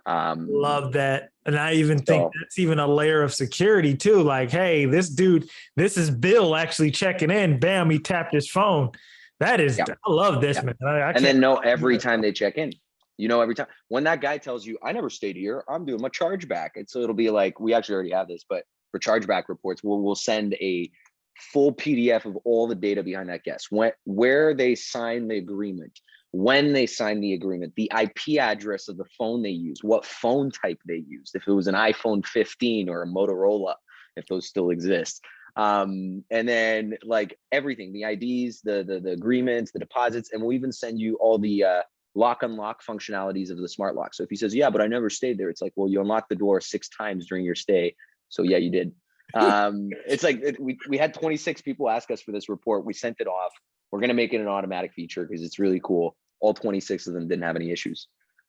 Love that. And I even think that's even a layer of security too. Like, hey, this dude, this is Bill actually checking in. Bam, he tapped his phone. That is, I love this, man. And then know every time they check in. You know, every time when that guy tells you, I never stayed here, I'm doing my chargeback. And so it'll be like, we actually already have this, but for chargeback reports, we'll send a full PDF of all the data behind that guest, where they signed the agreement, when they signed the agreement, the IP address of the phone they used, what phone type they used, if it was an iPhone 15 or a Motorola, if those still exist. And then like everything, the IDs, the agreements, the deposits, and we'll even send you all the lock unlock functionalities of the smart lock. So if he says, yeah, but I never stayed there, it's like, well, you unlocked the door 6 times during your stay. So yeah, you did. It's like we had 26 people ask us for this report. We sent it off. We're going to make it an automatic feature because it's really cool. All 26 of them didn't have any issues.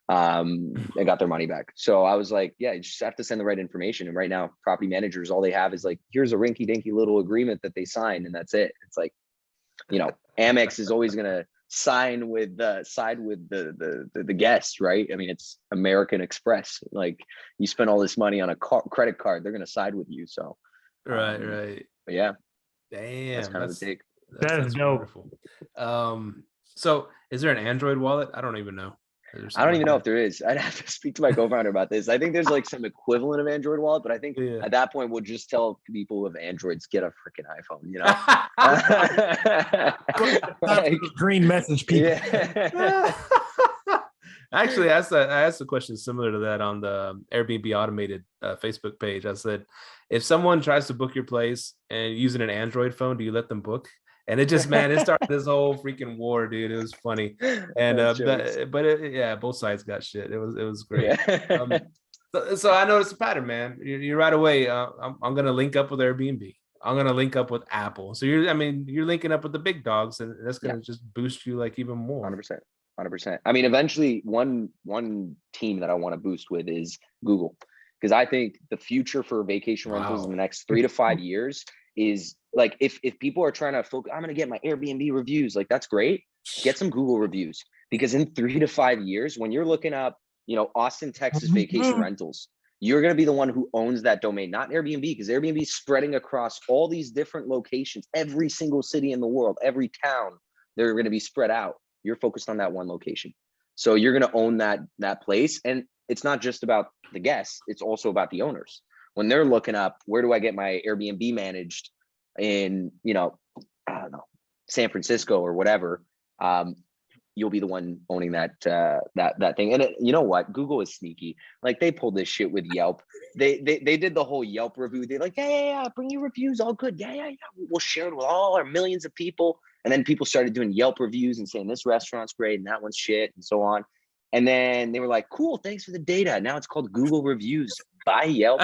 They got their money back. So I was like, yeah, you just have to send the right information. And right now, property managers, all they have is like, here's a rinky dinky little agreement that they signed, and that's it. It's like, you know, Amex is always going to side with the guest, right? I mean, it's American Express. Like, you spend all this money on a credit card, they're going to side with you. So, right. But yeah, damn, that's kind of the take. That's dope. Wonderful. So, is there an Android wallet? I don't even know. I don't even know if there is. I'd have to speak to my co-founder about this. I think there's like some equivalent of Android wallet, but I think at that point we'll just tell people with Androids, get a freaking iPhone, you know? Like, green message people. Yeah. Actually, I asked a question similar to that on the Airbnb automated Facebook page. I said, if someone tries to book your place and using an Android phone, do you let them book? And it just, man, it started this whole freaking war, dude. It was funny, and both sides got shit. It was great. Yeah. So I noticed a pattern, man. You right away. I'm gonna link up with Airbnb. I'm gonna link up with Apple. So you're linking up with the big dogs, and that's gonna just boost you like even more. 100%. I mean, eventually, one team that I want to boost with is Google, because I think the future for vacation rentals in the next 3 to 5 years is like, if people are trying to focus, I'm going to get my Airbnb reviews. Like, that's great. Get some Google reviews, because in 3 to 5 years, when you're looking up, you know, Austin, Texas vacation rentals, you're going to be the one who owns that domain, not Airbnb, because Airbnb is spreading across all these different locations, every single city in the world, every town, they're going to be spread out. You're focused on that one location. So you're going to own that place. And it's not just about the guests, it's also about the owners. When they're looking up, where do I get my Airbnb managed in, you know, I don't know, San Francisco or whatever, you'll be the one owning that thing. And you know what? Google is sneaky. Like, they pulled this shit with Yelp. They did the whole Yelp review. They're like, yeah, bring your reviews, all good. Yeah. We'll share it with all our millions of people. And then people started doing Yelp reviews and saying this restaurant's great and that one's shit and so on. And then they were like, cool, thanks for the data. Now it's called Google Reviews by Yelp.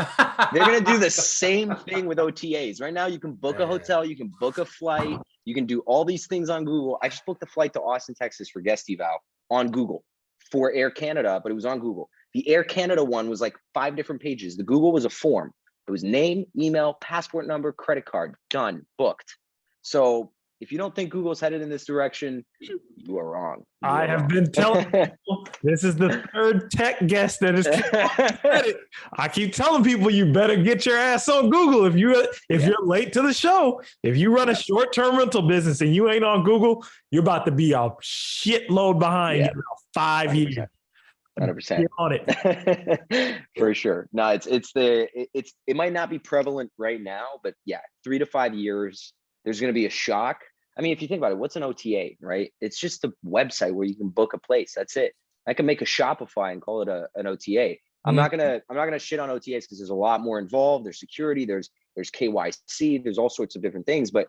They're going to do the same thing with OTAs. Right now, you can book a hotel, you can book a flight, you can do all these things on Google. I just booked a flight to Austin, Texas for Guestie on Google for Air Canada, but it was on Google. The Air Canada one was like 5 different pages. The Google was a form. It was name, email, passport number, credit card, done, booked. So if you don't think Google's headed in this direction, you are wrong. I have been telling people, this is the third tech guest that is it. I keep telling people you better get your ass on Google if you're late to the show. If you run a short-term rental business and you ain't on Google, you're about to be a shitload behind in 5 years. 100%. Get on it. For sure. No, it might not be prevalent right now, but 3 to 5 years, there's going to be a shock. I mean, if you think about it, what's an OTA, right? It's just a website where you can book a place. That's it. I can make a Shopify and call it an OTA. I'm not gonna shit on OTAs because there's a lot more involved. There's security, there's KYC, there's all sorts of different things. But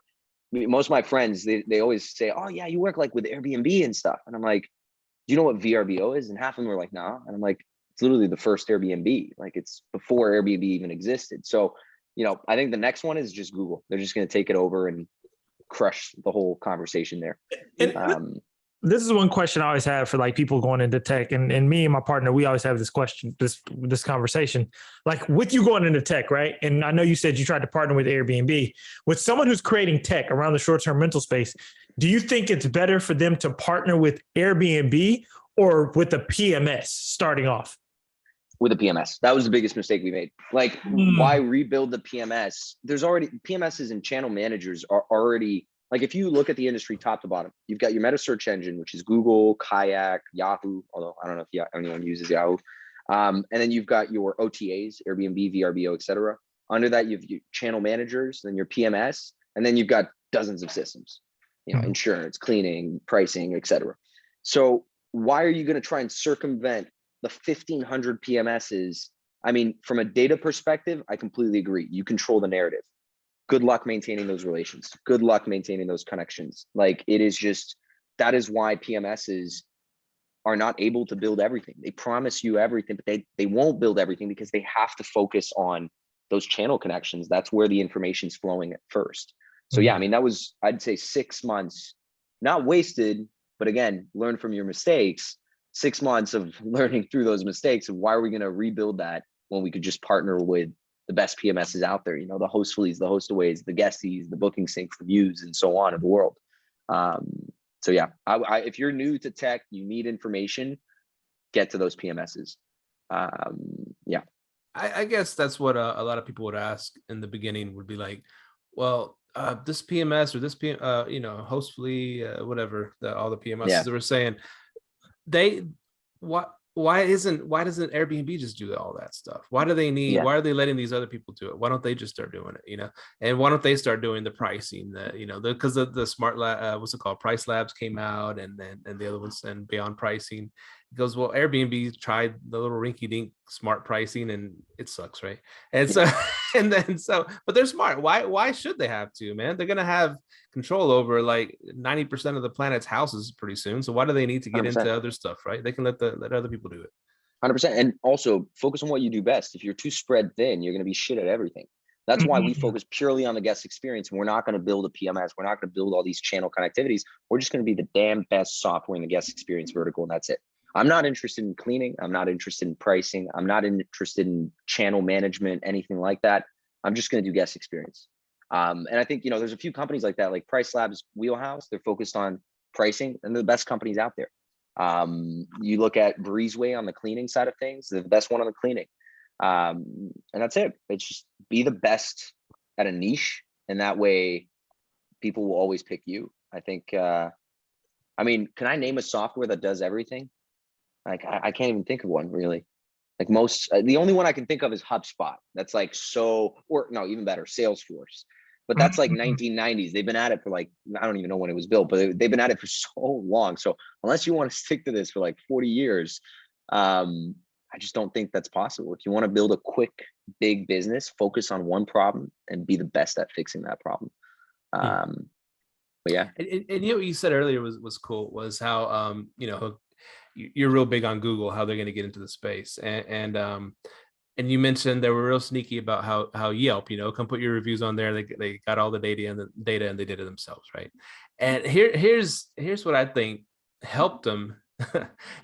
most of my friends, they always say, "Oh yeah, you work like with Airbnb and stuff." And I'm like, "Do you know what VRBO is?" And half of them were like, "Nah." And I'm like, "It's literally the first Airbnb. Like it's before Airbnb even existed." So, I think the next one is just Google. They're just gonna take it over and crush the whole conversation there. This is one question I always have for like people going into tech, and me and my partner, we always have this question, this conversation, like with you going into tech, right? And I know you said you tried to partner with Airbnb. With someone who's creating tech around the short-term rental space, do you think it's better for them to partner with Airbnb or with the PMS starting off? With the PMS. That was the biggest mistake we made. Like, why rebuild the PMS? There's already PMSs and channel managers are already, like, if you look at the industry top to bottom, you've got your meta search engine, which is Google, Kayak, Yahoo, although I don't know if anyone uses Yahoo. And then you've got your OTAs, Airbnb, VRBO, etc. Under that, you've your channel managers, then your PMS, and then you've got dozens of systems, insurance, cleaning, pricing, etc. So why are you going to try and circumvent the 1,500 PMSs? I mean, from a data perspective, I completely agree. You control the narrative. Good luck maintaining those relations. Good luck maintaining those connections. Like, it is just, that is why PMSs are not able to build everything. They promise you everything, but they won't build everything because they have to focus on those channel connections. That's where the information's flowing at first. So yeah, I mean, that was, I'd say 6 months, not wasted, but again, learn from your mistakes. 6 months of learning through those mistakes. And why are we going to rebuild that when we could just partner with the best PMSs out there? The Hostfullys, the Hostaways, the Guesties, the Booking Syncs, the Views, and so on in the world. So yeah, if you're new to tech, you need information, get to those PMSs. Yeah. I guess that's what a lot of people would ask in the beginning, would be like, well, this PMS or this Hostfully, whatever, all the PMSs that we're saying, why doesn't Airbnb just do all that stuff? Why do they need, why are they letting these other people do it? Why don't they just start doing it, and why don't they start doing the pricing, because of the smart what's it called, Price Labs came out, and the other ones, and Beyond Pricing. It goes, well, Airbnb tried the little rinky dink smart pricing and it sucks, right? And so but they're smart. Why should they have to, man? They're gonna have control over like 90% of the planet's houses pretty soon. So why do they need to get 100%. Into other stuff, right? They can let other people do it. 100%. And also focus on what you do best. If you're too spread thin, you're gonna be shit at everything. That's why we focus purely on the guest experience. And we're not going to build a PMS. We're not going to build all these channel connectivities. We're just going to be the damn best software in the guest experience vertical, and that's it. I'm not interested in cleaning. I'm not interested in pricing. I'm not interested in channel management, anything like that. I'm just going to do guest experience. And I think, there's a few companies like that, like Price Labs, Wheelhouse. They're focused on pricing, and they're the best companies out there. You look at Breezeway on the cleaning side of things. They're the best one on the cleaning. And that's it. It's just be the best at a niche, and that way people will always pick you. I think, can I name a software that does everything? Like, I can't even think of one really. Like the only one I can think of is HubSpot. That's like, even better, Salesforce. But that's like 1990s. They've been at it for like, I don't even know when it was built, but they've been at it for so long. So unless you want to stick to this for like 40 years, I just don't think that's possible. If you want to build a quick, big business, focus on one problem and be the best at fixing that problem. But yeah. And what you said earlier was cool, was how, you're real big on Google, how they're going to get into the space. And you mentioned they were real sneaky about how Yelp, come put your reviews on there. They got all the data and they did it themselves. Right. And here's what I think helped them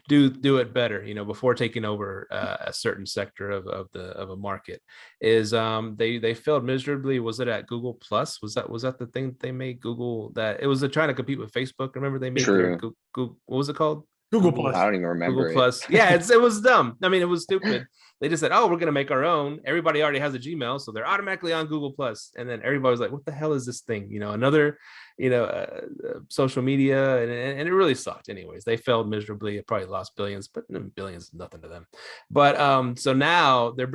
do it better, before taking over a certain sector of a market, is they failed miserably. Was it at Google Plus? Was that the thing that they made? Google, that it was trying to compete with Facebook. Remember they made their Google, what was it called? Google Plus. I don't even remember Google Plus. Yeah, it was dumb. I mean, it was stupid. They just said, "Oh, we're gonna make our own." Everybody already has a Gmail, so they're automatically on Google Plus. And then everybody was like, "What the hell is this thing?" Another, social media, and it really sucked. Anyways, they failed miserably. It probably lost billions, but billions is nothing to them. But so now they're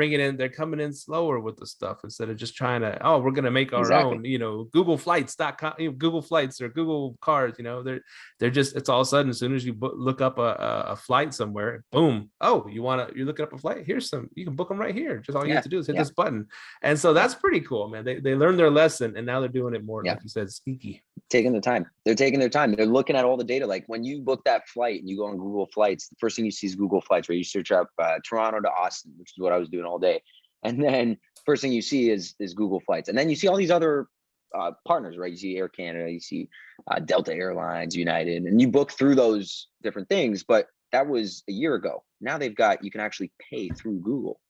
coming in slower with the stuff instead of just trying to, oh, we're gonna make our own. Googleflights.com, Google Flights or Google Cars. They're just, it's all of a sudden, as soon as you look up a flight somewhere, boom, oh, you're looking up a flight, here's some, you can book them right here. Just all you have to do is hit this button. And so that's pretty cool, man. They learned their lesson, and now they're doing it more, like you said, sneaky. Taking the time. They're taking their time. They're looking at all the data. Like when you book that flight and you go on Google Flights, the first thing you see is Google Flights, where you search up Toronto to Austin, which is what I was doing all day. And then first thing you see is Google Flights. And then you see all these other partners, right? You see Air Canada, you see Delta Airlines, United, and you book through those different things. But that was a year ago. Now you can actually pay through Google.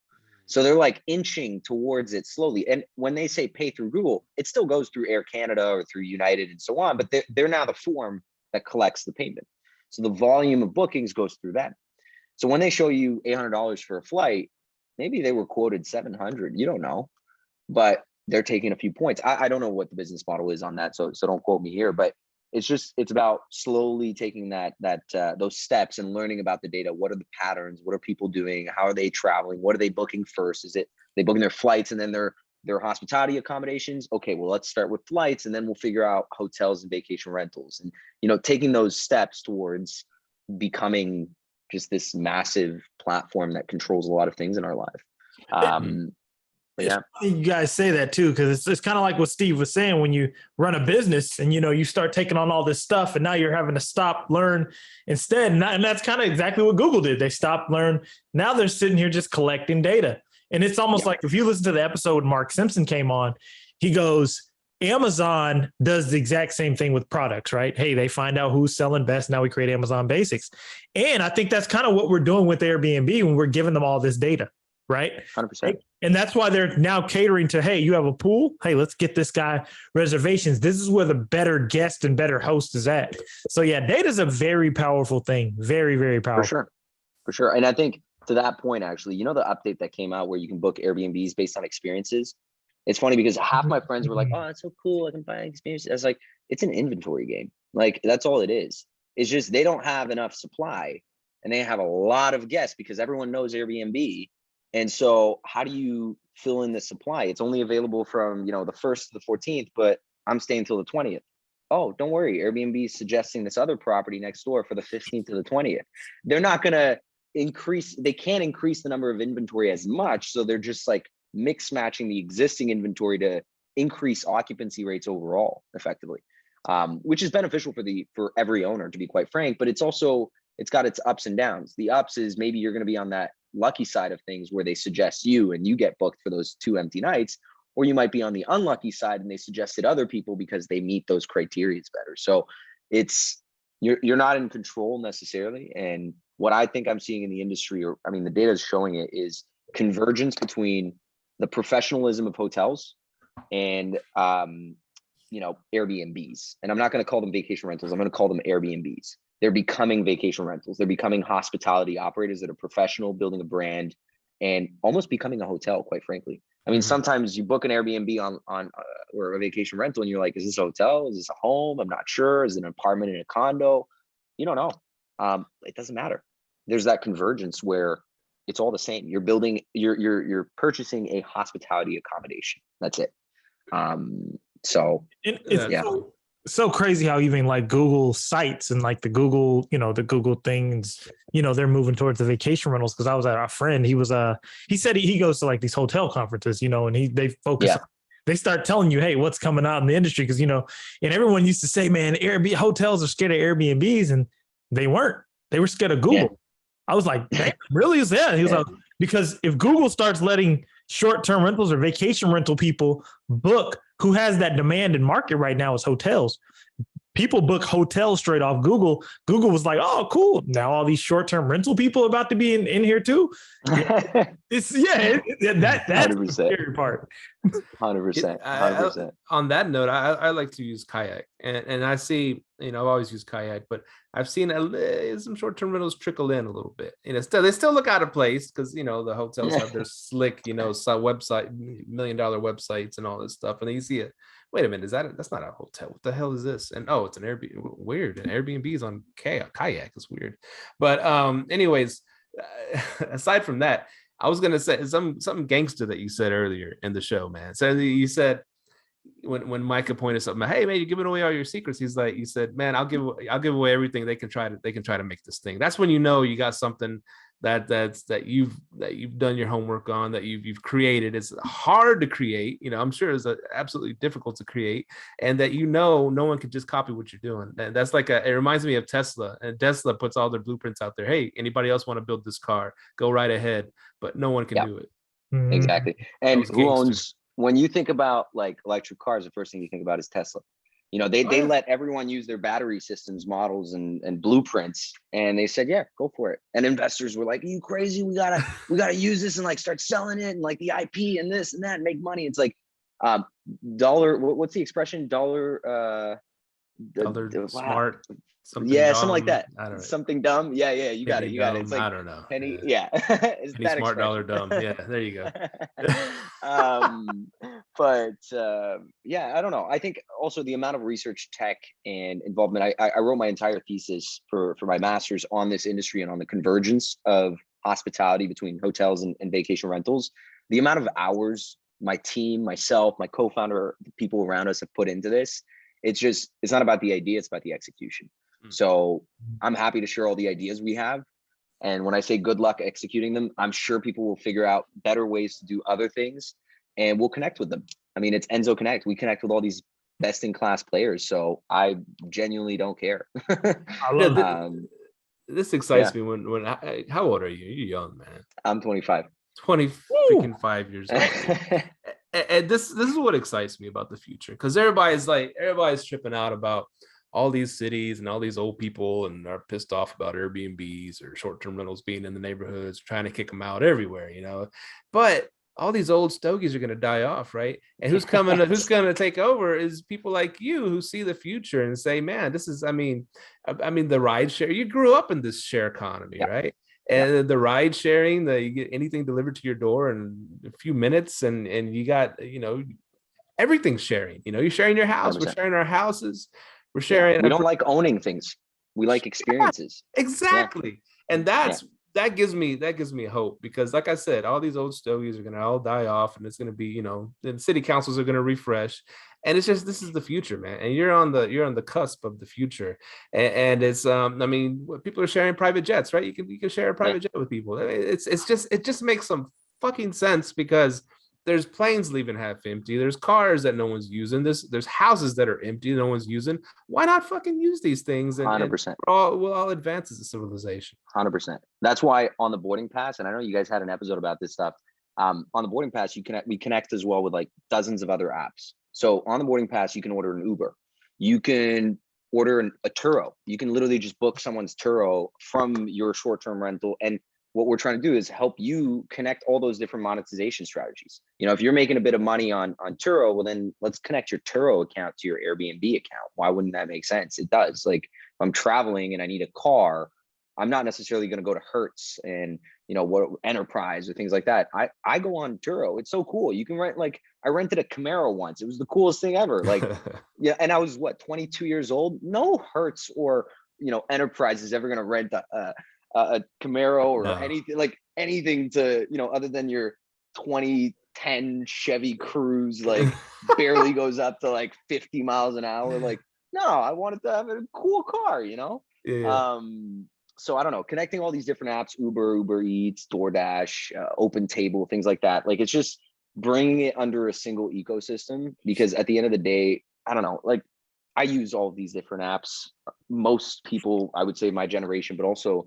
So they're like inching towards it slowly. And when they say pay through Google, it still goes through Air Canada or through United and so on, but they're now the form that collects the payment. So the volume of bookings goes through them. So when they show you $800 for a flight, maybe they were quoted 700, you don't know, but they're taking a few points. I don't know what the business model is on that. So don't quote me here, but it's about slowly taking those steps and learning about the data. What are the patterns? What are people doing? How are they traveling? What are they booking first? Is it they booking their flights and then their hospitality accommodations? Okay, well, let's start with flights, and then we'll figure out hotels and vacation rentals, and taking those steps towards becoming just this massive platform that controls a lot of things in our life. Yeah, you guys say that too, because it's kind of like what Steve was saying. When you run a business and you start taking on all this stuff, and now you're having to stop, learn instead, and that's kind of exactly what Google did. They stopped, learn. Now they're sitting here just collecting data, and it's almost like if you listen to the episode Mark Simpson came on, he goes, Amazon does the exact same thing with products, right? Hey, they find out who's selling best. Now we create Amazon Basics, and I think that's kind of what we're doing with Airbnb when we're giving them all this data. Right. 100%. And that's why they're now catering to, hey, you have a pool. Hey, let's get this guy reservations. This is where the better guest and better host is at. So yeah, data is a very powerful thing. Very, very powerful. For sure. And I think to that point, actually, the update that came out where you can book Airbnbs based on experiences. It's funny because half my friends were like, oh, that's so cool. I can buy experiences. I was like, it's an inventory game. Like, that's all it is. It's just they don't have enough supply, and they have a lot of guests because everyone knows Airbnb. And so how do you fill in the supply? It's only available from, the 1st to the 14th, but I'm staying till the 20th. Oh, don't worry. Airbnb is suggesting this other property next door for the 15th to the 20th. They're not going to they can't increase the number of inventory as much. So they're just like mix matching the existing inventory to increase occupancy rates overall effectively, which is beneficial for every owner, to be quite frank, but it's got its ups and downs. The ups is maybe you're going to be on that lucky side of things where they suggest you and you get booked for those 2 empty nights, or you might be on the unlucky side and they suggested other people because they meet those criteria better. So you're not in control necessarily. And what I think I'm seeing in the industry, the data is showing it, is convergence between the professionalism of hotels and Airbnbs. And I'm not going to call them vacation rentals. I'm going to call them Airbnbs. They're becoming vacation rentals. They're becoming hospitality operators that are professional, building a brand, and almost becoming a hotel, quite frankly. Sometimes you book an Airbnb on or a vacation rental, and you're like, is this a hotel? Is this a home? I'm not sure. Is it an apartment in a condo? You don't know. It doesn't matter. There's that convergence where it's all the same. You're purchasing a hospitality accommodation. That's it. So crazy how even like Google sites and like the Google things, they're moving towards the vacation rentals. Cause I was at our friend, he said he goes to like these hotel conferences, and they focus on, they start telling you, hey, what's coming out in the industry. Cause, and everyone used to say, man, hotels are scared of Airbnbs, and they weren't. They were scared of Google. Yeah. I was like, really? Is that? He was like, because if Google starts letting short-term rentals or vacation rental people book, who has that demand in market right now is hotels. people book hotels straight off Google. Google was like, oh, cool. Now all these short-term rental people are about to be in here too. That's the scary part. 100%. 100%. On that note, I like to use Kayak, and I see, I've always used Kayak, but I've seen some short-term rentals trickle in a little bit. They still look out of place because the hotels have their slick, website, $1 million websites and all this stuff, and then you see it. Wait a minute, that's not a hotel. What the hell is this? And it's an Airbnb. Weird. And Airbnb is on Kayak. It's weird. But anyways, aside from that, I was gonna say something gangster that you said earlier in the show, man. So you said when Micah pointed something, hey man, you're giving away all your secrets. You said, man, I'll give away everything. They can try to make this thing. That's when you got something that you've done your homework on, that you've created. It's hard to create, I'm sure it's absolutely difficult to create, and that no one can just copy what you're doing. And that's it reminds me of Tesla, and Tesla puts all their blueprints out there. Hey, anybody else want to build this car? Go right ahead, but no one can do it. Exactly. And who owns, when you think about like electric cars, the first thing you think about is Tesla. They let everyone use their battery systems, models, and blueprints, and they said, yeah, go for it. And investors were like, are you crazy? We gotta use this and like start selling it and like the IP and this and that and make money. It's like dollar, what's the expression? Dollar smart. Something dumb. Something like that. I don't know. Something dumb. Yeah, you got it. It's like, I don't know. Penny, It's penny smart, expression. Dollar dumb. Yeah, there you go. But I don't know. I think also the amount of research, tech, and involvement. I wrote my entire thesis for my master's on this industry and on the convergence of hospitality between hotels and vacation rentals. The amount of hours my team, myself, my co-founder, the people around us have put into this. It's not about the idea, it's about the execution. So I'm happy to share all the ideas we have. And when I say good luck executing them, I'm sure people will figure out better ways to do other things, and we'll connect with them. I mean, it's Enso Connect. We connect with all these best in class players. So I genuinely don't care. I love this excites me when how old are you? You're young, man. I'm 25. 5 years old. And this is what excites me about the future, because everybody's tripping out about all these cities and all these old people and are pissed off about Airbnbs or short-term rentals being in the neighborhoods, trying to kick them out everywhere, but all these old stogies are going to die off, right? And who's going to take over is people like you who see the future and say, man, this is, I mean, the ride share, you grew up in this share economy, right? And the ride sharing, you get anything delivered to your door in a few minutes, and you got, everything's sharing. You're sharing your house. 100%. We're sharing our houses. We're sharing. We don't like owning things. We like experiences. Exactly. And that gives me hope, because like I said, all these old stogies are going to all die off, and it's going to be, the city councils are going to refresh. And it's just, this is the future, man. And you're on the cusp of the future. And it's, people are sharing private jets, right? You can share a private jet with people. It just makes some fucking sense, because there's planes leaving half empty. There's cars that no one's using. There's houses that are empty, no one's using. Why not fucking use these things? 100%. We'll all advance as a civilization. 100%. That's why on the boarding pass, and I know you guys had an episode about this stuff. On the boarding pass, we connect as well with like dozens of other apps. So on the boarding pass, you can order an Uber. You can order a Turo. You can literally just book someone's Turo from your short-term rental. And what we're trying to do is help you connect all those different monetization strategies. If you're making a bit of money on Turo, well, then let's connect your Turo account to your Airbnb account. Why wouldn't that make sense? It does. Like, if I'm traveling and I need a car, I'm not necessarily going to go to Hertz and, what Enterprise or things like that. I go on Turo. It's so cool. You can rent, like, I rented a Camaro once. It was the coolest thing ever. Like, and I was 22 years old. No Hertz or, Enterprise is ever going to rent a Camaro or anything to, other than your 2010 Chevy Cruze, like barely goes up to like 50 miles an hour. Like, no, I wanted to have a cool car, Yeah. So I don't know, connecting all these different apps, Uber Eats, DoorDash, Open Table, things like that. Like, it's just bringing it under a single ecosystem, because at the end of the day, I don't know, like, I use all of these different apps. Most people, I would say my generation, but also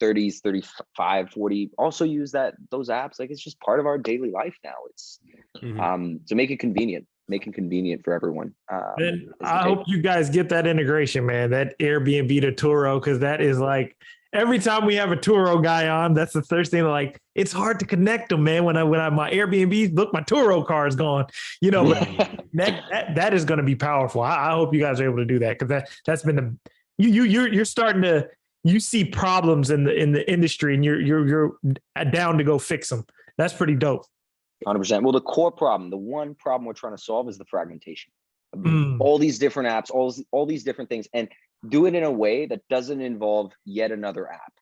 30s, 35, 40 also use those apps. Like, it's just part of our daily life now. It's to make it convenient. make it convenient for everyone. Then I hope you guys get that integration, man, that Airbnb to Turo, because that is like every time we have a Turo guy on, that's the first thing. Like, it's hard to connect them, man. When I my Airbnb, look, my Turo car is gone. You know, but that is going to be powerful. I hope you guys are able to do that, because that's been you're starting to see problems in the industry, and you're down to go fix them. That's pretty dope. 100%. Well, the core problem, the one problem we're trying to solve is the fragmentation. All these different apps, all these different things, and do it in a way that doesn't involve yet another app.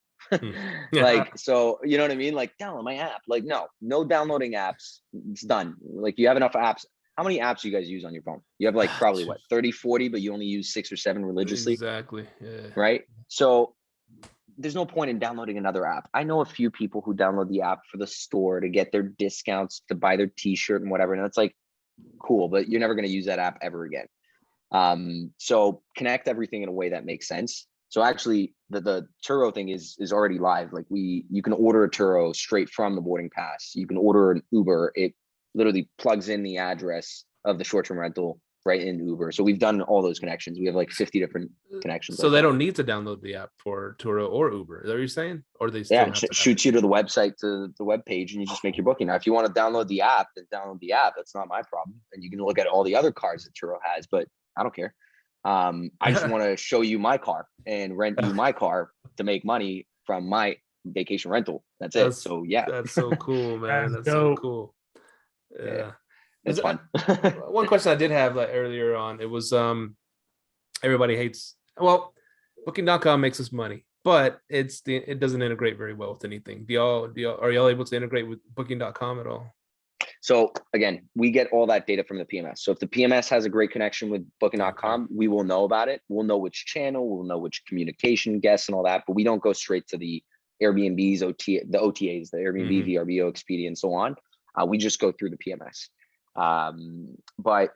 Like, so, you know what I mean? Like, download my app. Like, no downloading apps. It's done. Like, you have enough apps. How many apps do you guys use on your phone? You have like probably what, 30, 40, but you only use 6 or 7 religiously. Exactly. Yeah. Right. So there's no point in downloading another app. I know a few people who download the app for the store to get their discounts, to buy their t-shirt and whatever. And it's like, cool, but you're never going to use that app ever again. So connect everything in a way that makes sense. So actually the Turo thing is already live. Like you can order a Turo straight from the boarding pass. You can order an Uber. It literally plugs in the address of the short-term rental right in Uber. So we've done all those connections. We have like 50 different connections. So they don't need to download the app for Turo or Uber. Is that what you're saying? Or they still have to shoots you to the website, to the web page, and you just make your booking. Now, if you want to download the app, then download the app. That's not my problem. And you can look at all the other cars that Turo has, but I don't care. I just want to show you my car and rent you my car to make money from my vacation rental. That's it. So yeah. That's so cool, man. That's so cool. Yeah. It's fun. One question I did have like earlier on, it was everybody hates, well, booking.com makes us money, but it doesn't integrate very well with anything. Are y'all able to integrate with booking.com at all? So again, we get all that data from the PMS. So if the PMS has a great connection with booking.com, we will know about it. We'll know which channel, we'll know which communication guests and all that, but we don't go straight to the Airbnbs, the OTAs, the Airbnb, VRBO, Expedia, and so on. We just go through the PMS. But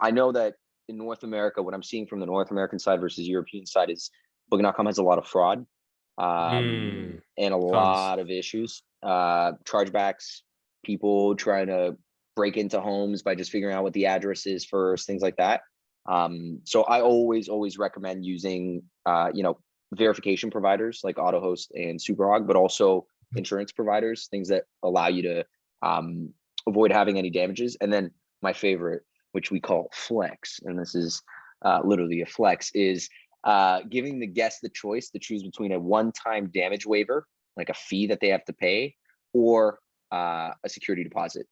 I know that in North America, what I'm seeing from the North American side versus European side is booking.com has a lot of fraud and a lot of issues, chargebacks, people trying to break into homes by just figuring out what the address is first, things like that. So I always recommend using, verification providers like AutoHost and Superhog, but also insurance providers, things that allow you to avoid having any damages. And then my favorite, which we call flex, and this is literally a flex, is giving the guest the choice to choose between a one-time damage waiver, like a fee that they have to pay, or a security deposit.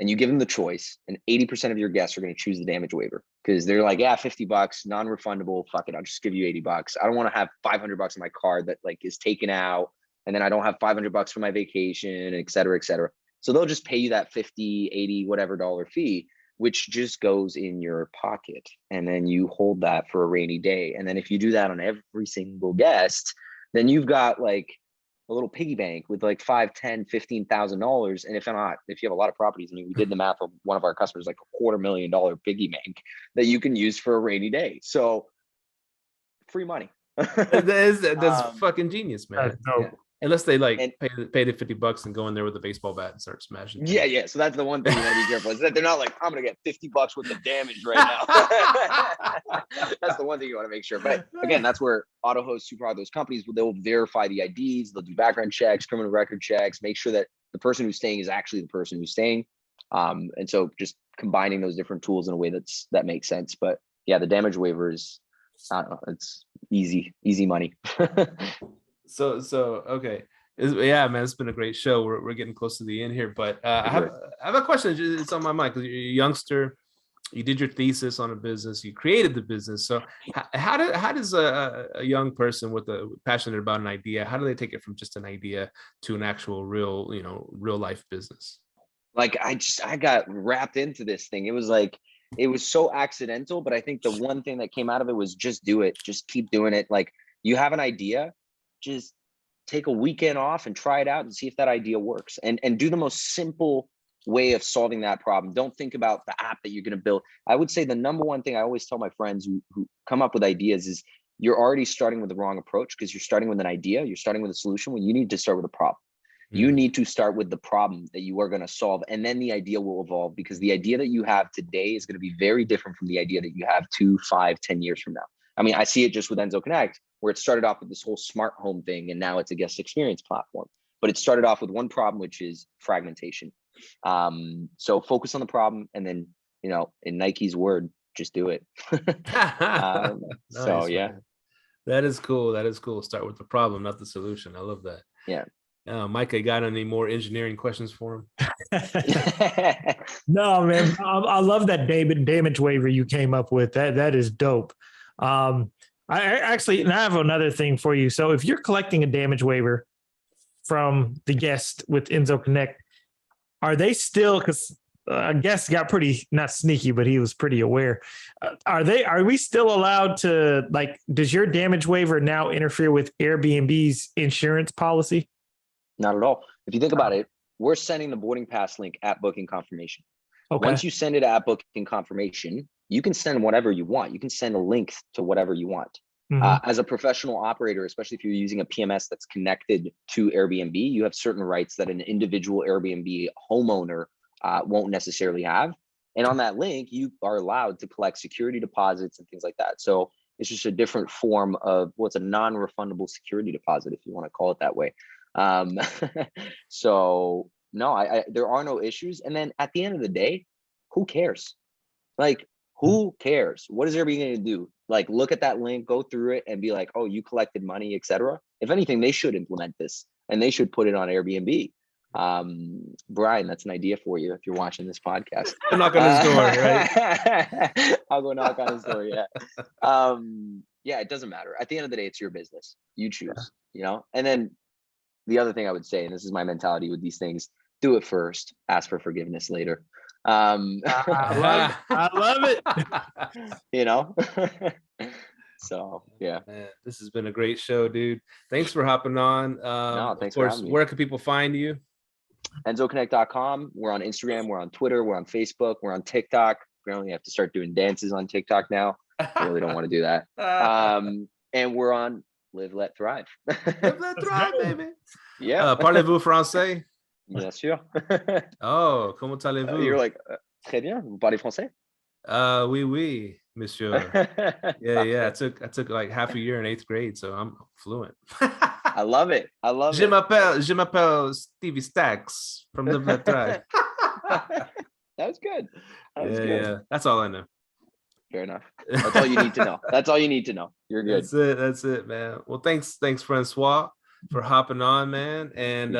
And you give them the choice, and 80% of your guests are going to choose the damage waiver because they're like, yeah, $50, non-refundable. Fuck it, I'll just give you $80. I don't want to have $500 in my card that like is taken out, and then I don't have $500 for my vacation, et cetera, et cetera. So they'll just pay you that 50, 80, whatever dollar fee, which just goes in your pocket. And then you hold that for a rainy day. And then if you do that on every single guest, then you've got like a little piggy bank with like $5,000, $10,000, $15,000. And if you have a lot of properties, I mean, we did the math of one of our customers, like $250,000 piggy bank that you can use for a rainy day. So free money. That's fucking genius, man. Yeah. Unless they pay the $50 and go in there with a baseball bat and start smashing. Yeah. So that's the one thing you gotta be careful is that they're not like, I'm gonna get $50 worth of damage right now. That's the one thing you want to make sure. But again, that's where AutoHost, Superhard, those companies, they'll verify the IDs, they'll do background checks, criminal record checks, make sure that the person who's staying is actually the person who's staying. And so just combining those different tools in a way that makes sense. But yeah, the damage waiver is, I don't know, it's easy money. So okay, yeah, man, it's been a great show. We're getting close to the end here, but I have a question. It's on my mind because you're a youngster. You did your thesis on a business. You created the business. So how does a young person passionate about an idea? How do they take it from just an idea to an actual real life business? Like I got wrapped into this thing. It was so accidental, but I think the one thing that came out of it was just do it. Just keep doing it. Like you have an idea, just take a weekend off and try it out and see if that idea works, and do the most simple way of solving that problem. Don't think about the app that you're going to build. I would say the number one thing I always tell my friends who come up with ideas is you're already starting with the wrong approach because you're starting with an idea, you're starting with a solution when you need to start with a problem. You need to start with the problem that you are going to solve, and then the idea will evolve, because the idea that you have today is going to be very different from the idea that you have 2, 5, 10 years from now. I mean, I see it just with Enso Connect, where it started off with this whole smart home thing, and now it's a guest experience platform. But it started off with one problem, which is fragmentation. So focus on the problem, and then, you know, in Nike's word, just do it. Nice, so yeah, man. That is cool. That is cool. Start with the problem, not the solution. I love that. Yeah. Micah, got any more engineering questions for him? No, man. I love that damage waiver you came up with. That is dope. I actually, and I have another thing for you. So if you're collecting a damage waiver from the guest with Enso Connect, are they still, because I guess got pretty, not sneaky, but he was pretty aware. Are we still allowed to, like, does your damage waiver now interfere with Airbnb's insurance policy? Not at all. If you think about it, we're sending the boarding pass link at booking confirmation. Okay. Once you send it at booking confirmation, you can send whatever you want. You can send a link to whatever you want. As a professional operator, especially if you're using a PMS that's connected to Airbnb, you have certain rights that an individual Airbnb homeowner won't necessarily have. And on that link, you are allowed to collect security deposits and things like that. So it's just a different form of what's a non-refundable security deposit, if you want to call it that way. So no, there are no issues. And then at the end of the day, who cares? Like, who cares? What is Airbnb going to do? Like, look at that link, go through it, and be like, oh, you collected money, etc. If anything, they should implement this, and they should put it on Airbnb. Brian, that's an idea for you if you're watching this podcast. I'll knock on his door, right? I'll go knock on his door. Yeah. Yeah, it doesn't matter. At the end of the day, it's your business. You choose, you know? And then the other thing I would say, and this is my mentality with these things, do it first, ask for forgiveness later. I love it. You know? So yeah. Man, this has been a great show, dude. Thanks for hopping on. No, thanks of course, for having me. Where can people find you? EnsoConnect.com. We're on Instagram, we're on Twitter, we're on Facebook, we're on TikTok. Apparently I have to start doing dances on TikTok now. I really don't want to do that. And we're on Live, Let, Thrive. Live, let, thrive, baby. Yeah. Parlez-vous français? Bien sûr. Oh, comment allez-vous? You're like, très bien, vous parlez français? Oui, oui, monsieur. Yeah. I took like half a year in 8th grade, so I'm fluent. I love it. Je m'appelle Stevie Stacks from Live, Let, Thrive. That was good. Yeah. That's all I know. Fair enough. That's all you need to know. That's all you need to know. You're good. That's it, man. Well, thanks, Francois, for hopping on, man. And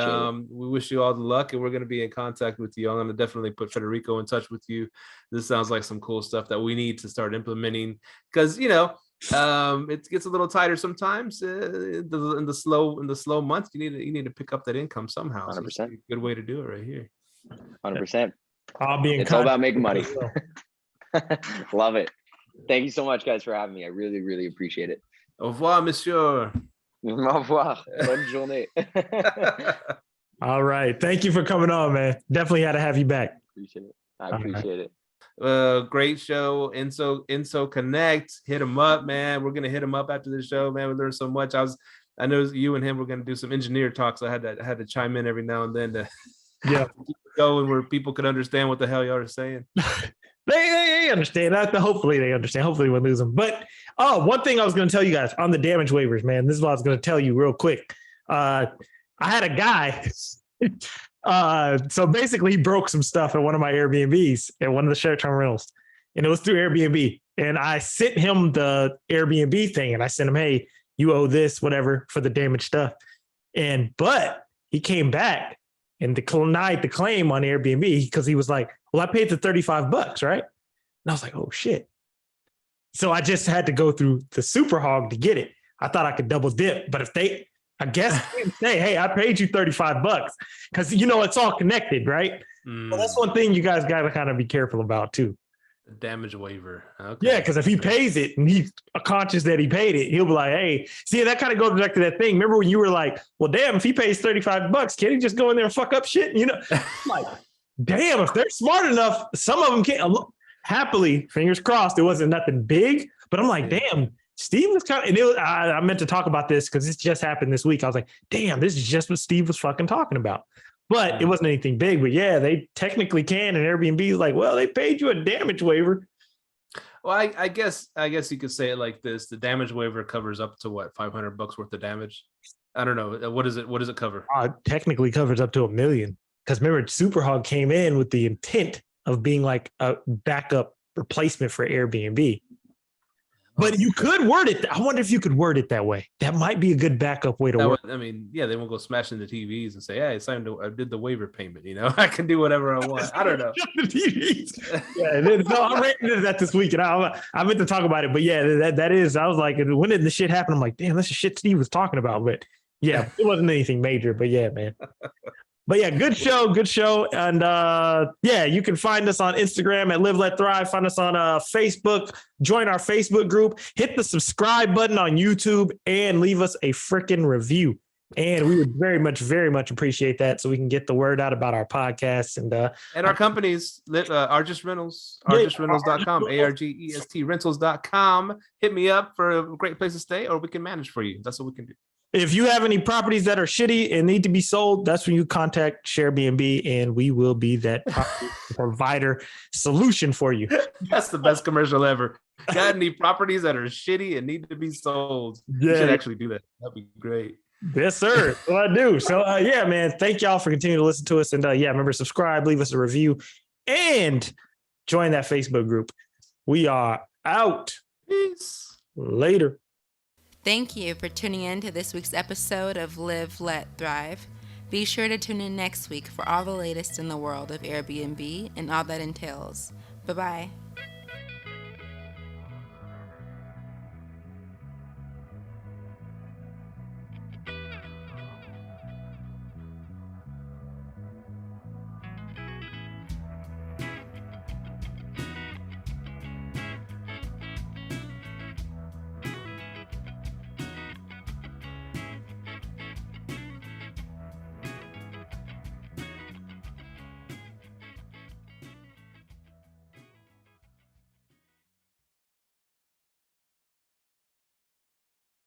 we wish you all the luck, and we're going to be in contact with you. I'm going to definitely put Federico in touch with you. This sounds like some cool stuff that we need to start implementing, because, you know, it gets a little tighter sometimes in the slow months. You need to pick up that income somehow. 100%. So it's a good way to do it right here. 100%. I'll be in It's all about making money. Love it. Thank you so much, guys, for having me. I really, really appreciate it. Au revoir, monsieur. Au revoir. Bonne journée. All right. Thank you for coming on, man. Definitely had to have you back. Appreciate it. I appreciate it. Great show. Enso Connect. Hit him up, man. We're gonna hit him up after the show, man. We learned so much. I know you and him were gonna do some engineer talks. I had to chime in every now and then to keep it going where people could understand what the hell y'all are saying. They understand. Hopefully they understand. Hopefully we'll lose them. But one thing I was going to tell you guys on the damage waivers, man. This is what I was going to tell you real quick. I had a guy. So basically, he broke some stuff at one of my Airbnbs at one of the short-term rentals, and it was through Airbnb. And I sent him the Airbnb thing, and I sent him, "Hey, you owe this, whatever, for the damaged stuff." But he came back and denied the claim on Airbnb because he was like, "Well, I paid the $35, right?" And I was like, "Oh shit!" So I just had to go through the super hog to get it. I thought I could double dip, but if they, I guess, say, "Hey, I paid you $35," because it's all connected, right? Well, that's one thing you guys got to kind of be careful about too. The damage waiver. Okay. Yeah, because if he pays it and he's conscious that he paid it, he'll be like, "Hey, see," that kind of goes back to that thing. Remember when you were like, "Well, damn, if he pays $35, can't he just go in there and fuck up shit?" Like, damn, if they're smart enough, some of them can't. Happily, fingers crossed, it wasn't nothing big, but I'm like, damn, Steve was kind of, and I meant to talk about this because this just happened this week. I was like, damn, this is just what Steve was fucking talking about. But it wasn't anything big. But yeah, they technically can. And Airbnb is like, well, they paid you a damage waiver. Well, I guess you could say it like this: the damage waiver covers up to what, $500 worth of damage. I don't know. What does it cover? Technically covers up to $1 million. Because remember, Superhog came in with the intent of being like a backup replacement for Airbnb. But you could word it. I wonder if you could word it that way. That might be a good backup way to work. I mean, yeah, they won't go smashing the TVs and say, "Hey, I did the waiver payment." I can do whatever I want. I don't know. The TVs. Yeah, no, I ran into that this week, and I meant to talk about it. But yeah, that is. I was like, when did the shit happen? I'm like, damn, that's the shit Steve was talking about. But yeah, it wasn't anything major. But yeah, man. But yeah, good show. And yeah, you can find us on Instagram at Live Let Thrive. Find us on Facebook. Join our Facebook group. Hit the subscribe button on YouTube and leave us a freaking review. And we would very much appreciate that, so we can get the word out about our podcasts and our companies. Argest Rentals, argestrentals.com, ARGEST rentals.com. Hit me up for a great place to stay, or we can manage for you. That's what we can do. If you have any properties that are shitty and need to be sold, that's when you contact Airbnb, and we will be that provider solution for you. That's the best commercial ever. Got any properties that are shitty and need to be sold? Yeah. You should actually do that. That'd be great. Yes, sir. Well, I do. So, yeah, man, thank y'all for continuing to listen to us. And yeah, remember, subscribe, leave us a review, and join that Facebook group. We are out. Peace. Later. Thank you for tuning in to this week's episode of Live, Let, Thrive. Be sure to tune in next week for all the latest in the world of Airbnb and all that entails. Bye-bye.